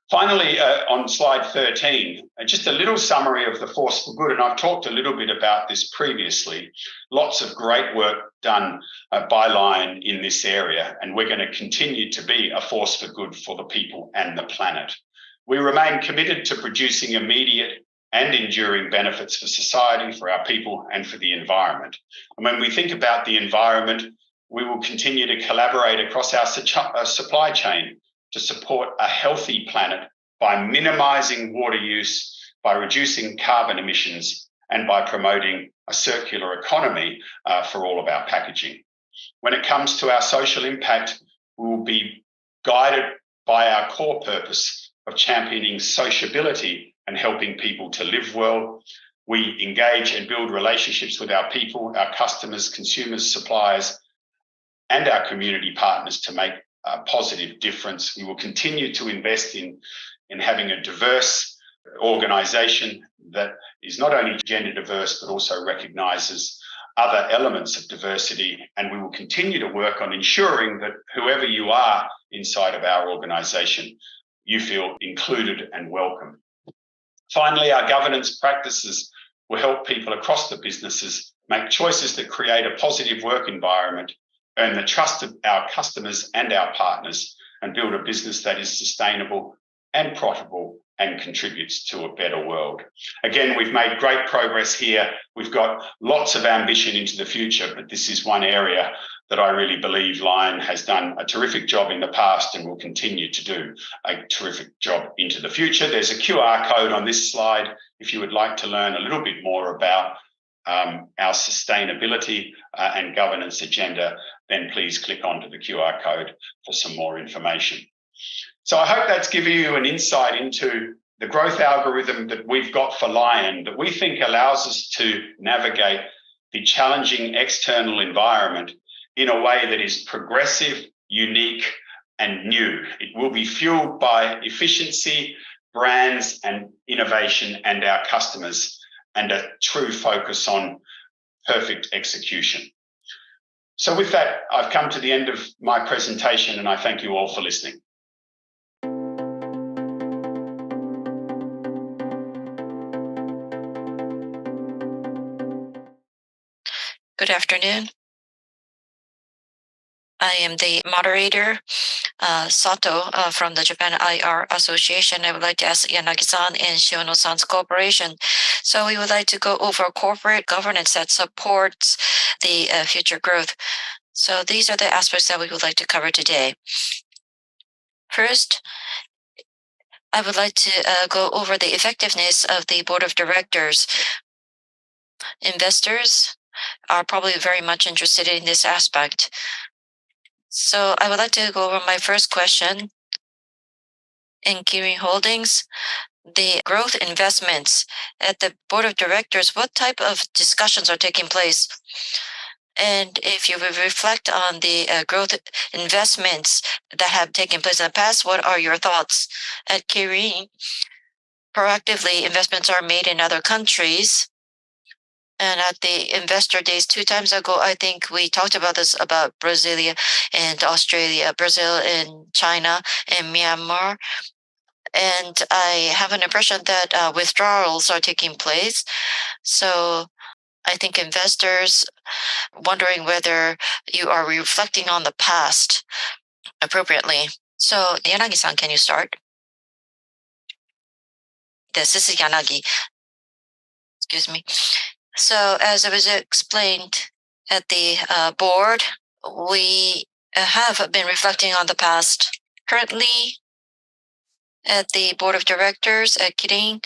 Finally, on slide 13, just a little summary of the Force for Good, and I've talked a little bit about this previously. Lots of great work done by Lion in this area, and we're going to continue to be a force for good for the people and the planet. We remain committed to producing immediate and enduring benefits for society, for our people, and for the environment. And when we think about the environment, we will continue to collaborate across our supply chain to support a healthy planet by minimizing water use, by reducing carbon emissions, and by promoting a circular economy for all of our packaging. When it comes to our social impact, we will be guided by our core purpose of championing sociability and helping people to live well. We engage and build relationships with our people, our customers, consumers, suppliers, and our community partners to make a positive difference. We will continue to invest in having a diverse organisation that is not only gender diverse, but also recognises other elements of diversity. And we will continue to work on ensuring that whoever you are inside of our organisation, you feel included and welcome. Finally, our governance practices will help people across the businesses make choices that create a positive work environment, earn the trust of our customers and our partners, and build a business that is sustainable and profitable and contributes to a better world. Again, we've made great progress here. We've got lots of ambition into the future, but this is one area that I really believe Lion has done a terrific job in the past and will continue to do a terrific job into the future. There's a QR code on this slide if you would like to learn a little bit more about our sustainability and governance agenda, then please click onto the QR code for some more information. So I hope that's given you an insight into the growth algorithm that we've got for Lion that we think allows us to navigate the challenging external environment in a way that is progressive, unique, and new. It will be fueled by efficiency, brands, and innovation, and our customers, and a true focus on perfect execution. So with that, I've come to the end of my presentation, and I thank you all for listening. Good afternoon. I am the moderator, Sato, from the Japan IR Association. I would like to ask Yanagi-san and Shiono-san's cooperation. So we would like to go over corporate governance that supports the future growth. So these are the aspects that we would like to cover today. First, I would like to go over the effectiveness of the board of directors. Investors are probably very much interested in this aspect. So I would like to go over my first question. In KIRIN Holdings, the growth investments at the board of directors, what type of discussions are taking place? And if you will reflect on the growth investments that have taken place in the past, what are your thoughts? At KIRIN, proactively investments are made in other countries. And at the investor days 2 times ago, I think we talked about this, about Brazil and Australia, Brazil and China and Myanmar. And I have an impression that withdrawals are taking place. So I think investors wondering whether you are reflecting on the past appropriately. So Yanagi-san, can you start? This is Yanagi. Excuse me. So as it was explained at the board, we have been reflecting on the past. Currently, at the board of directors at KIRIN,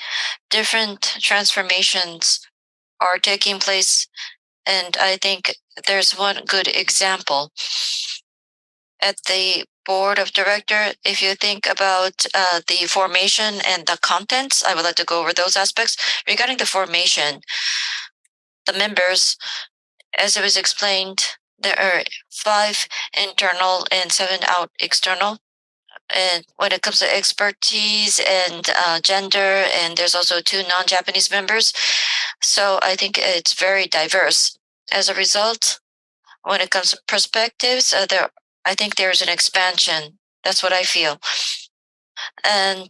different transformations are taking place. And I think there's one good example. At the board of directors, if you think about the formation and the contents, I would like to go over those aspects. Regarding the formation, the members, as it was explained, there are 5 internal and 7 out external. And when it comes to expertise and gender, and there's also 2 non-Japanese members. So I think it's very diverse. As a result, when it comes to perspectives, I think there's an expansion. That's what I feel. And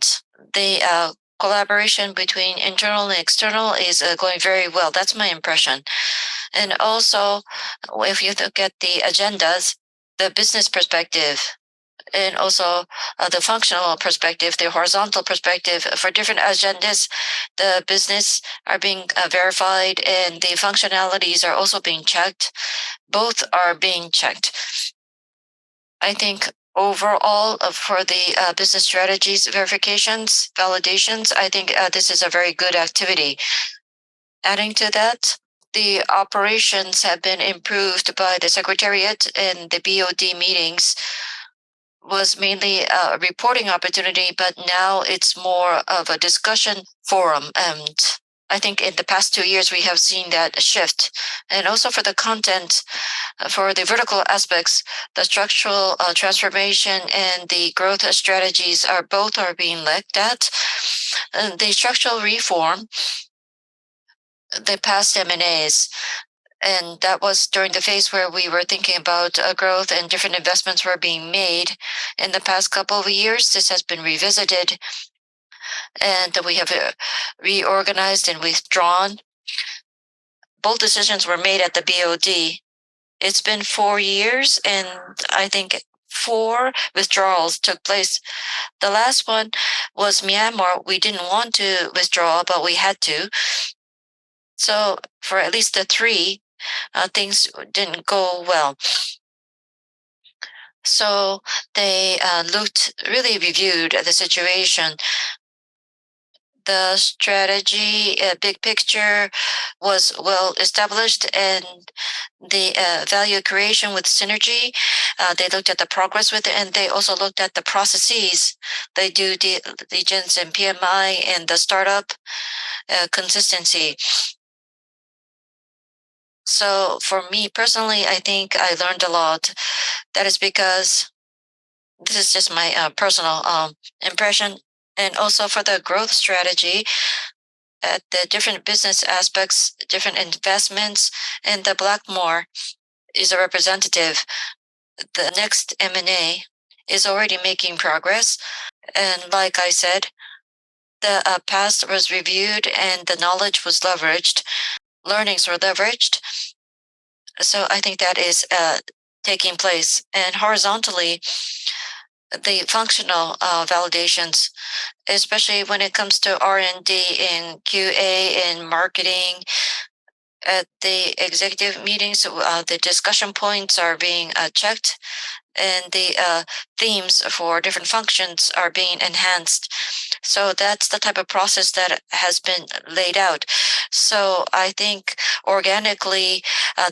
the collaboration between internal and external is going very well. That's my impression. And also, if you look at the agendas, the business perspective, and also the functional perspective, the horizontal perspective for different agendas, the business are being verified and the functionalities are also being checked. Both are being checked. I think overall for the business strategies, verifications, validations, I think this is a very good activity. Adding to that, the operations have been improved by the Secretariat and the BOD meetings. was mainly a reporting opportunity, but now it's more of a discussion forum. And I think in the past 2 years, we have seen that shift. And also for the content, for the vertical aspects, the structural transformation and the growth strategies are being looked at. And the structural reform, the past M&As, and that was during the phase where we were thinking about growth and different investments were being made. In the past couple of years, this has been revisited, and we have reorganized and withdrawn. Both decisions were made at the BOD. It's been 4 years, and I think 4 withdrawals took place. The last one was Myanmar. We didn't want to withdraw, but we had to. So for at least the 3, things didn't go well. So they really reviewed the situation. The strategy, big picture was well established, and the value creation with synergy, they looked at the progress with it, and they also looked at the processes. They do diligence and PMI and the startup consistency. So for me personally, I think I learned a lot. That is because this is just my personal impression. And also for the growth strategy, at the different business aspects, different investments, and the Blackmore is a representative. The next M&A is already making progress. And like I said, the past was reviewed and the knowledge was leveraged. Learnings were leveraged. So I think that is taking place. And horizontally, the functional validations, especially when it comes to R&D and QA and marketing, at the executive meetings, the discussion points are being checked, and the themes for different functions are being enhanced. So that's the type of process that has been laid out. So I think organically,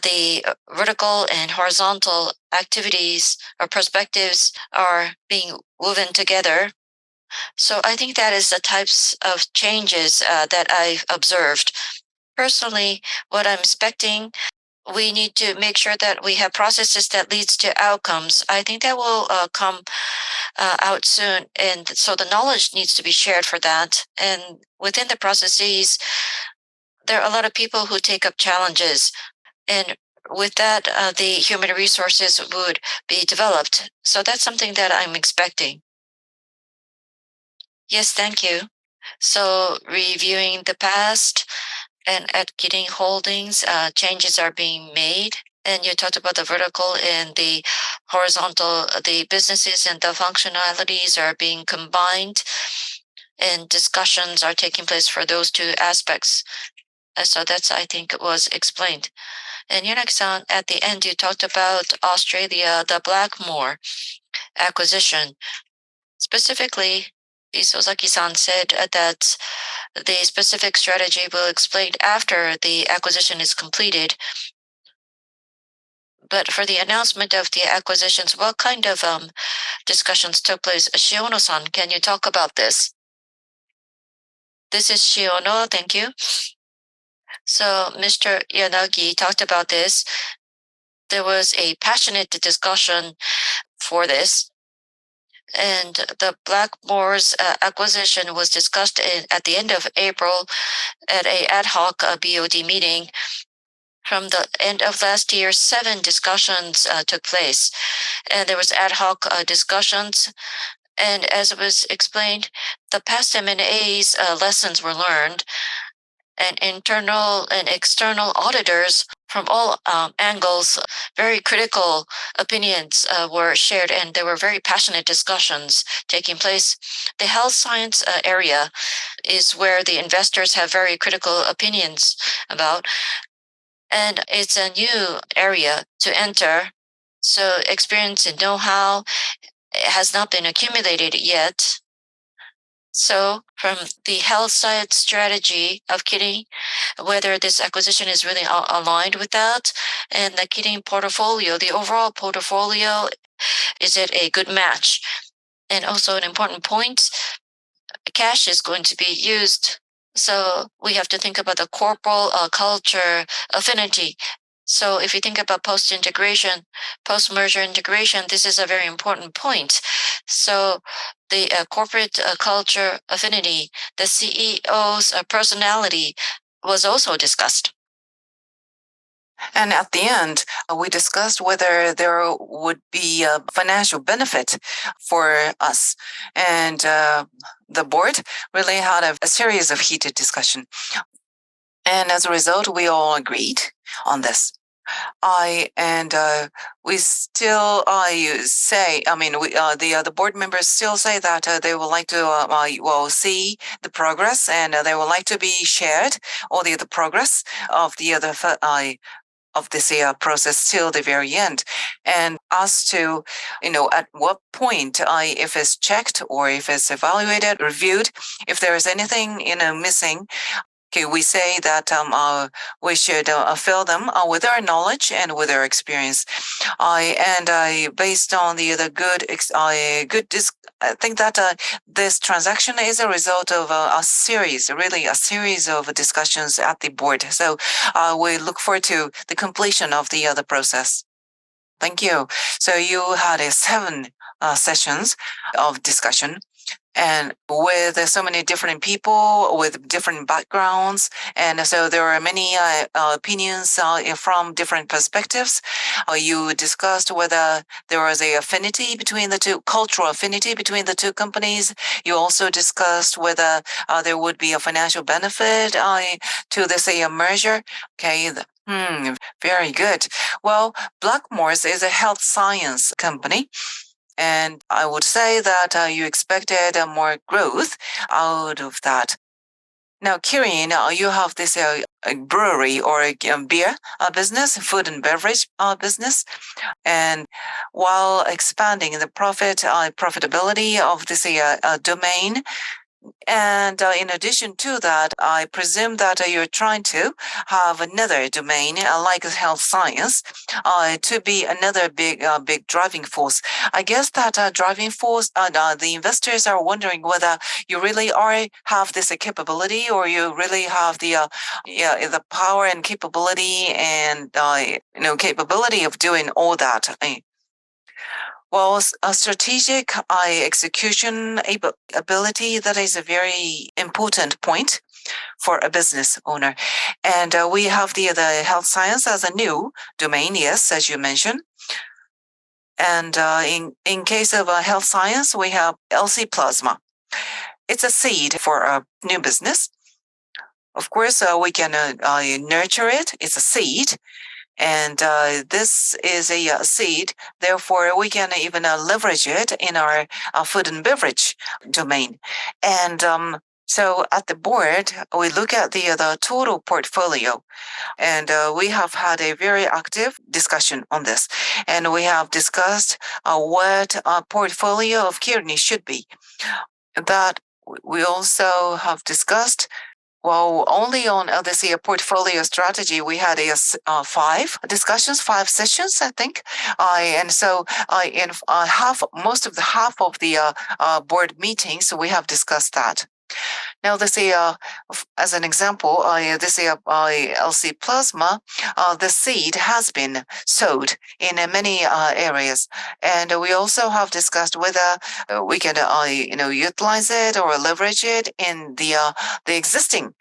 the vertical and horizontal activities or perspectives are being woven together. So I think that is the types of changes that I've observed. Personally, what I'm expecting, we need to make sure that we have processes that leads to outcomes. I think that will come out soon, and so the knowledge needs to be shared for that. And within the processes, there are a lot of people who take up challenges, and with that, the human resources would be developed. So that's something that I'm expecting. Yes, thank you. So reviewing the past, and at KIRIN Holdings, changes are being made. And you talked about the vertical and the horizontal, the businesses and the functionalities are being combined, and discussions are taking place for those 2 aspects. So that's, I think, was explained. And Yanagi-san, at the end, you talked about Australia, the Blackmore acquisition. Specifically, Isozaki-san said that the specific strategy will explain after the acquisition is completed. But for the announcement of the acquisitions, what kind of discussions took place? Shiono-san, can you talk about this? This is Shiono, thank you. So Mr. Yanagi talked about this. There was a passionate discussion for this. And the Blackmore's acquisition was discussed at the end of April at a ad hoc BOD meeting. From the end of last year, 7 discussions took place, and there was ad hoc discussions. And as it was explained, the past M&A's lessons were learned, and internal and external auditors from all angles, very critical opinions were shared, and there were very passionate discussions taking place. The health science area is where the investors have very critical opinions about, and it's a new area to enter. So experience and know-how has not been accumulated yet. So from the health science strategy of KIRIN, whether this acquisition is really aligned with that, and the KIRIN portfolio, the overall portfolio, is it a good match? And also an important point, cash is going to be used. So we have to think about the corporate culture affinity. So if you think about post-integration, post-merger integration, this is a very important point. So the corporate culture affinity, the CEO's personality was also discussed. And at the end, we discussed whether there would be a financial benefit for us. And the board really had a series of heated discussion. And as a result, we all agreed on this. We still say, I mean, the board members still say that they would like to see the progress, and they would like to be shared all the progress of the other of this process till the very end, and as to at what point if it's checked or if it's evaluated, reviewed, if there is anything missing. Okay, we say that we should fill them with our knowledge and with our experience. Based on the good I think that this transaction is a result of a series of discussions at the board. So we look forward to the completion of the process. Thank you. So you had 7 sessions of discussion, and with so many different people with different backgrounds. And so there are many opinions from different perspectives. You discussed whether there was a affinity between the two, cultural affinity between the two companies. You also discussed whether there would be a financial benefit to this merger. Okay. Very good. Well, Blackmores is a health science company. And I would say that you expected more growth out of that. Now, Kirin, you have this brewery or beer business, food and beverage business. And while expanding the profitability of this domain, and in addition to that, I presume that you're trying to have another domain like health science to be another big driving force. I guess that driving force, the investors are wondering whether you really have this capability, or you really have the power and capability and capability of doing all that. Well, a strategic execution ability, that is a very important point for a business owner. And we have the health science as a new domain, yes, as you mentioned. And in case of health science, we have LC plasma. It's a seed for a new business. Of course, we can nurture it. It's a seed. And this is a seed. Therefore, we can even leverage it in our food and beverage domain. And so at the board, we look at the total portfolio. And we have had a very active discussion on this. And we have discussed what a portfolio of Kirin should be. That we also have discussed. Well, only on this portfolio strategy, we had 5 discussions, 5 sessions, I think. And so in half of the board meetings, we have discussed that. Now, this as an example, this LC plasma, the seed has been sowed in many areas, and we also have discussed whether we can, utilize it or leverage it in the existing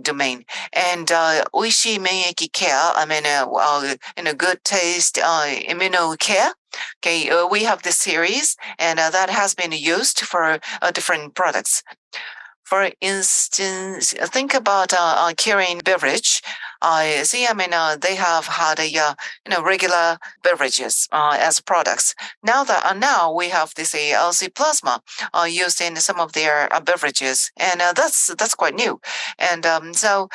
domain. And Oishi Meiki Care, I mean, good taste immuno care. Okay, we have this series, and that has been used for different products. For instance, think about Kirin beverage. They have had regular beverages as products. Now we have this LC plasma used in some of their beverages, and that's quite new. And so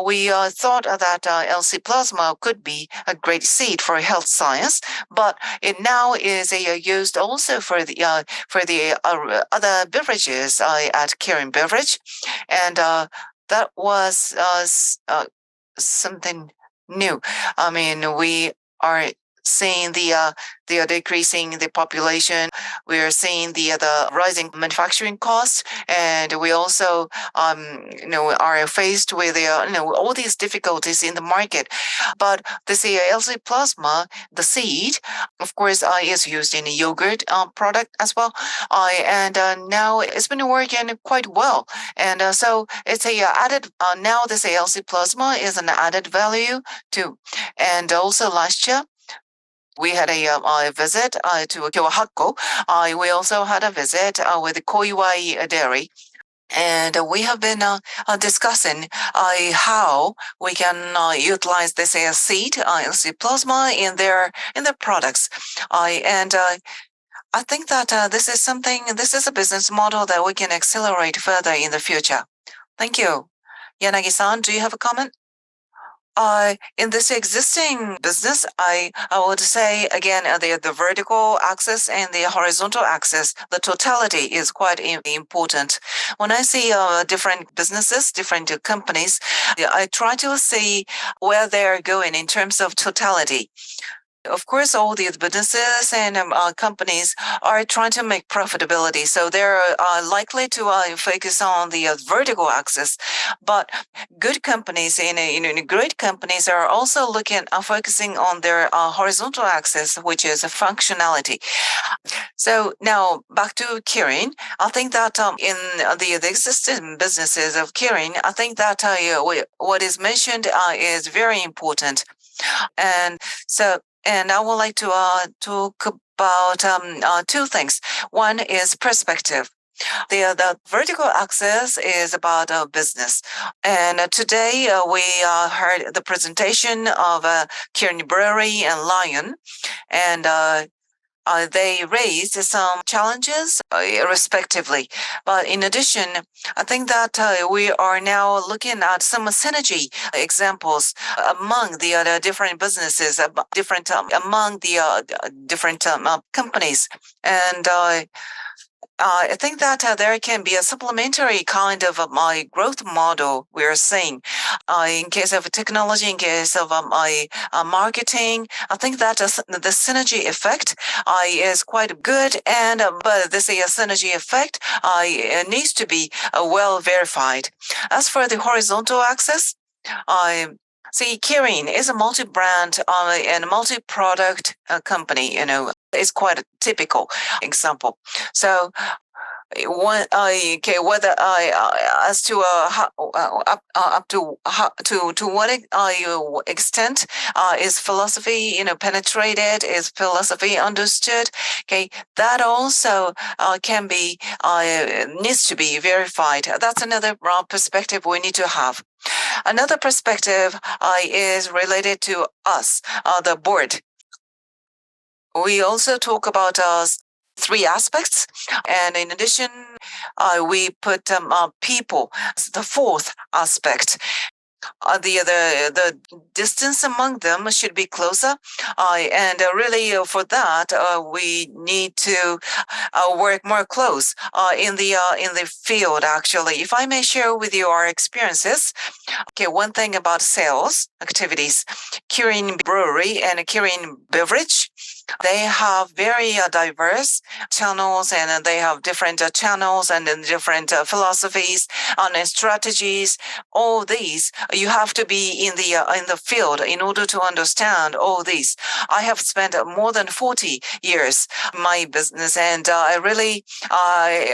we thought that LC plasma could be a great seed for health science, but it now is used also for the other beverages at Kirin Beverage, and that was something new. I mean, we are seeing the decreasing the population. We are seeing the rising manufacturing costs, and we also are faced with all these difficulties in the market. But the LC plasma, the seed, of course, is used in a yogurt product as well, and now it's been working quite well. And so it's a added. Now this LC plasma is an added value too. And also last year, we had a visit to Kyohakko. We also had a visit with Koiwai Dairy. And we have been discussing how we can utilize this seed, LC plasma, in their products. And I think that this is a business model that we can accelerate further in the future. Thank you. Yanagi-san, do you have a comment? In this existing business, I would say again the vertical axis and the horizontal axis, the totality is quite important. When I see different businesses, different companies, I try to see where they're going in terms of totality. Of course, all these businesses and companies are trying to make profitability, so they're likely to focus on the vertical axis. But good companies great companies are also focusing on their horizontal axis, which is functionality. So now back to Kirin. I think that in the existing businesses of Kirin, I think that what is mentioned is very important, and so. And I would like to talk about two things. One is perspective. The vertical axis is about business. And today we heard the presentation of Kirin Brewery and Lion. And they raised some challenges respectively. But in addition, I think that we are now looking at some synergy examples among the other different businesses, among the different companies. And I think that there can be a supplementary kind of my growth model we're seeing. In case of technology, in case of marketing, I think that the synergy effect is quite good, and but this synergy effect needs to be well verified. As for the horizontal axis, see, Kirin is a multi-brand and multi-product company. It's quite a typical example. So whether as to up to what extent is philosophy penetrated, is philosophy understood? Okay, that also can be needs to be verified. That's another perspective we need to have. Another perspective is related to us, the board. We also talk about three aspects, and in addition, we put people as the fourth aspect. The distance among them should be closer, and really for that we need to work more close in the field. Actually, if I may share with you our experiences. Okay, one thing about sales activities, Kirin Brewery and Kirin Beverage, they have very diverse channels, and they have different channels and different philosophies and strategies. All these you have to be in the field in order to understand all these. I have spent more than 40 years in my business, and I really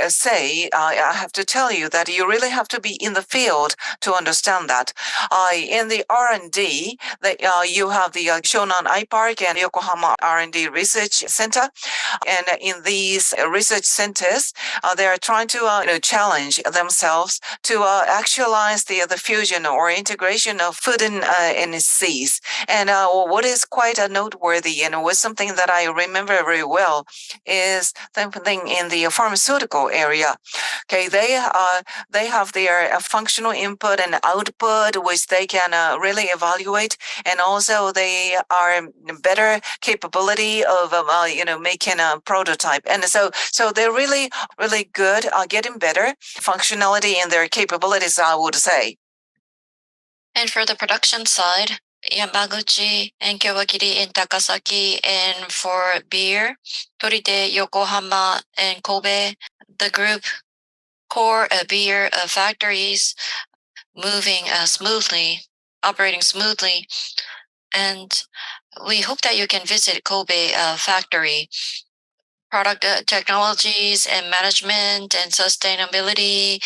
say I have to tell you that you really have to be in the field to understand that. In the R&D, you have the Shonan I Park and Yokohama R&D Research Center, and in these research centers, they are trying to challenge themselves to actualize the fusion or integration of food and seas. And what is quite noteworthy and was something that I remember very well is something in the pharmaceutical area. Okay, they have their functional input and output, which they can really evaluate, and also they are better capability of making a prototype, and so they're really good, getting better functionality in their capabilities, I would say. And for the production side, Yamaguchi and Kawakiri in Takasaki, and for beer, Torite, Yokohama, and Kobe. The group core beer factories moving smoothly, operating smoothly, and we hope that you can visit Kobe factory. Product technologies and management and sustainability,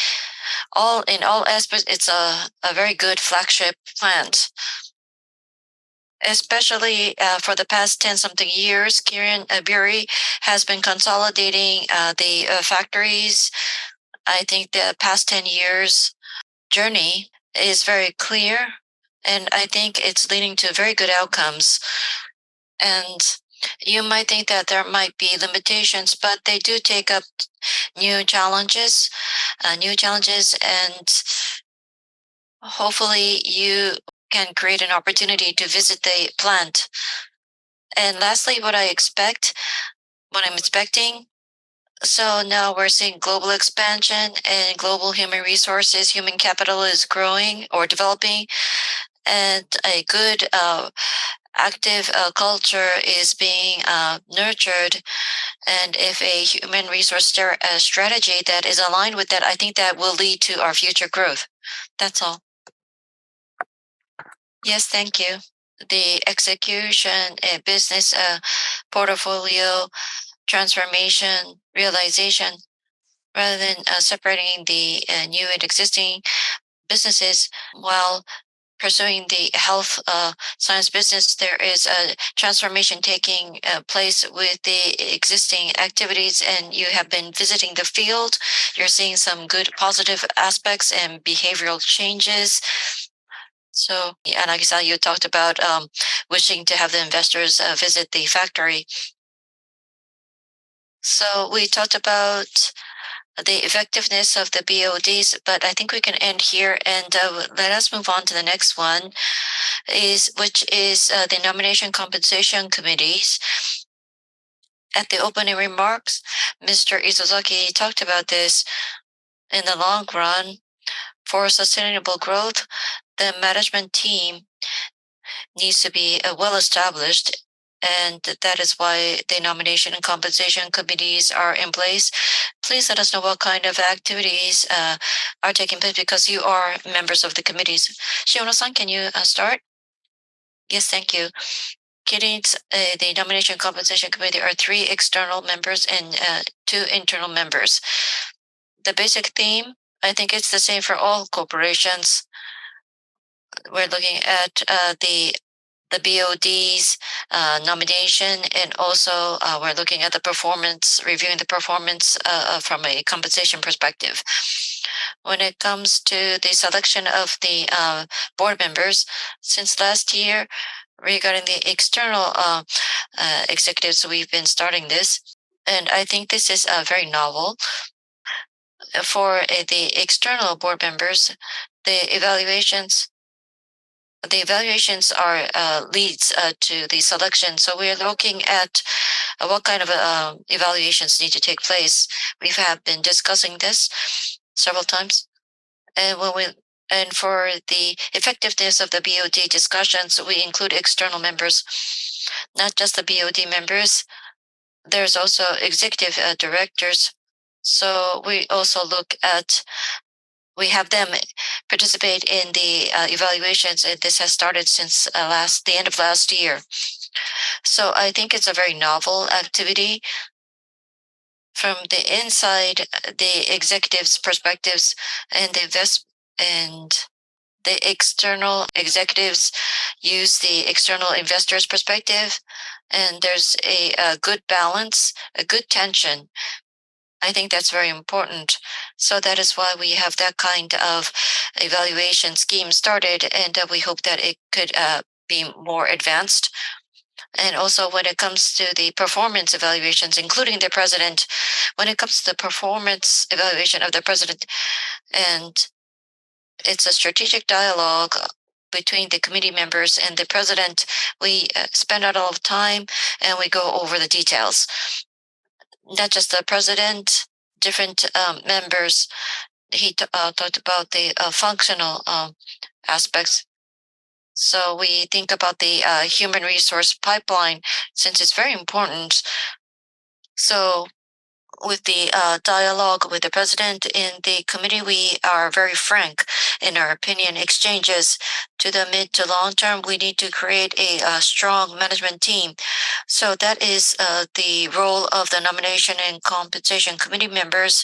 all in all aspects, it's a very good flagship plant. Especially for the past 10 something years, Kirin Brewery has been consolidating the factories. I think the past 10 years journey is very clear, and I think it's leading to very good outcomes. And you might think that there might be limitations, but they do take up new challenges, and hopefully you can create an opportunity to visit the plant. And lastly, what I'm expecting. So now we're seeing global expansion and global human resources, human capital is growing or developing, and a good active culture is being nurtured. And if a human resource strategy that is aligned with that, I think that will lead to our future growth. That's all. Yes, thank you. The execution business portfolio transformation realization, rather than separating the new and existing businesses while pursuing the health science business, there is a transformation taking place with the existing activities, and you have been visiting the field. You're seeing some good positive aspects and behavioral changes. So, Anagi-san, you talked about wishing to have the investors visit the factory. So we talked about the effectiveness of the BODs, but I think we can end here, and let us move on to the next one, which is the nomination compensation committees. At the opening remarks, Mr. Isozaki talked about this. In the long run, for sustainable growth, the management team needs to be well established, and that is why the nomination and compensation committees are in place. Please let us know what kind of activities are taking place, because you are members of the committees. Shiono-san, can you start? Yes, thank you. Kirin's the nomination and compensation committee are 3 external members and 2 internal members. The basic theme, I think it's the same for all corporations. We're looking at the BOD's nomination, and also we're looking at the performance, reviewing the performance from a compensation perspective. When it comes to the selection of the board members, since last year, regarding the external executives, we've been starting this, and I think this is very novel. For the external board members, the evaluations are leads to the selection. So we're looking at what kind of evaluations need to take place. We have been discussing this several times, and for the effectiveness of the BOD discussions, we include external members, not just the BOD members. There's also executive directors. So we also we have them participate in the evaluations. This has started since the end of last year. So I think it's a very novel activity. From the inside, the executives' perspectives, and the external executives use the external investors' perspective, and there's a good balance, a good tension. I think that's very important. So that is why we have that kind of evaluation scheme started, and we hope that it could be more advanced. And also when it comes to the performance evaluations, including the president, when it comes to the performance evaluation of the president, and it's a strategic dialogue between the committee members and the president, we spend a lot of time and we go over the details. Not just the president, different members. He talked about the functional aspects. So we think about the human resource pipeline since it's very important. So with the dialogue with the president in the committee, we are very frank in our opinion exchanges. To the mid to long term, we need to create a strong management team. So that is the role of the nomination and compensation committee members.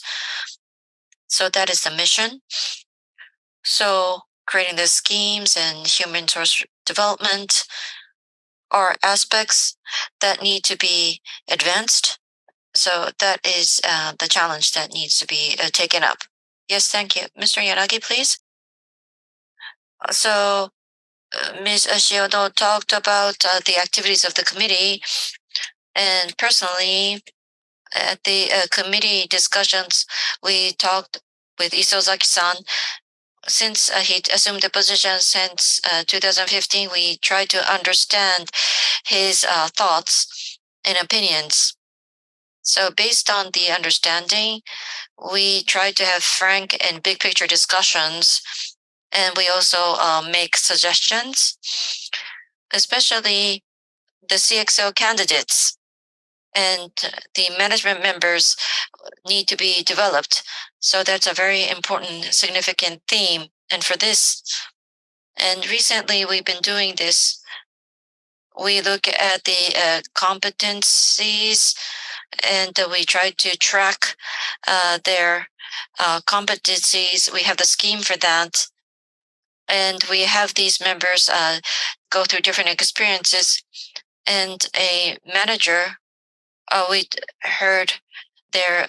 So that is the mission. So creating the schemes and human resource development are aspects that need to be advanced. So that is the challenge that needs to be taken up. Yes, thank you. Mr. Yanagi, please. So Ms. Shiono talked about the activities of the committee, and personally, at the committee discussions, we talked with Isozaki-san. Since he assumed the position since 2015, we tried to understand his thoughts and opinions. So based on the understanding, we try to have frank and big picture discussions, and we also make suggestions, especially the CXO candidates and the management members need to be developed. So that's a very important, significant theme. And for this, and recently we've been doing this, we look at the competencies and we try to track their competencies. We have the scheme for that. And we have these members go through different experiences. And a manager, we heard their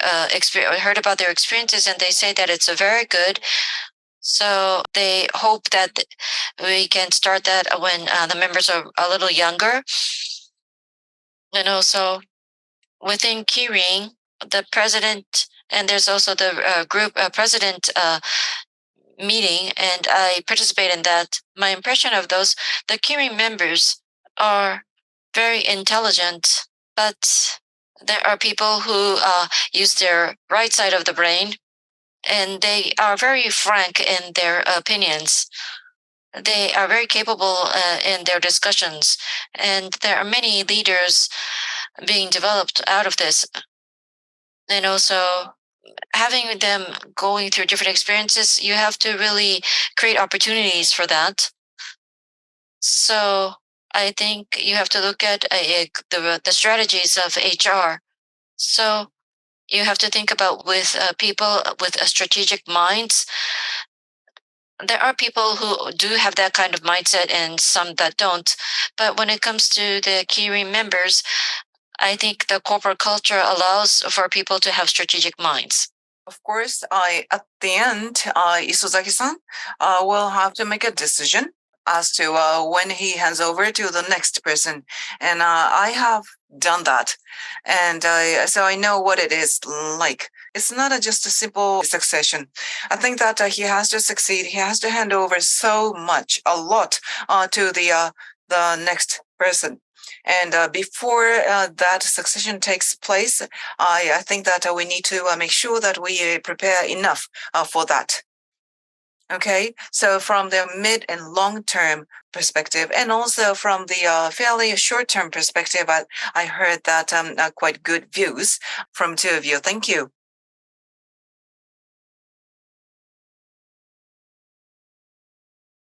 heard about their experiences, and they say that it's a very good. So they hope that we can start that when the members are a little younger. And also within KIRIN, the president, and there's also the group president meeting, and I participate in that. My impression of those, the KIRIN members are very intelligent, but there are people who use their right side of the brain, and they are very frank in their opinions. They are very capable in their discussions, and there are many leaders being developed out of this. And also, having them going through different experiences, you have to really create opportunities for that. So I think you have to look at the strategies of HR. So you have to think about with people with strategic minds. There are people who do have that kind of mindset and some that don't. But when it comes to the KIRIN members, I think the corporate culture allows for people to have strategic minds. Of course, at the end, Isozaki-san will have to make a decision as to when he hands over to the next person. And I have done that. And so I know what it is like. It's not just a simple succession. I think that he has to succeed. He has to hand over so much, a lot to the next person. And before that succession takes place, I think that we need to make sure that we prepare enough for that. Okay, so from the mid and long term perspective, and also from the fairly short term perspective, I heard that quite good views from two of you. Thank you.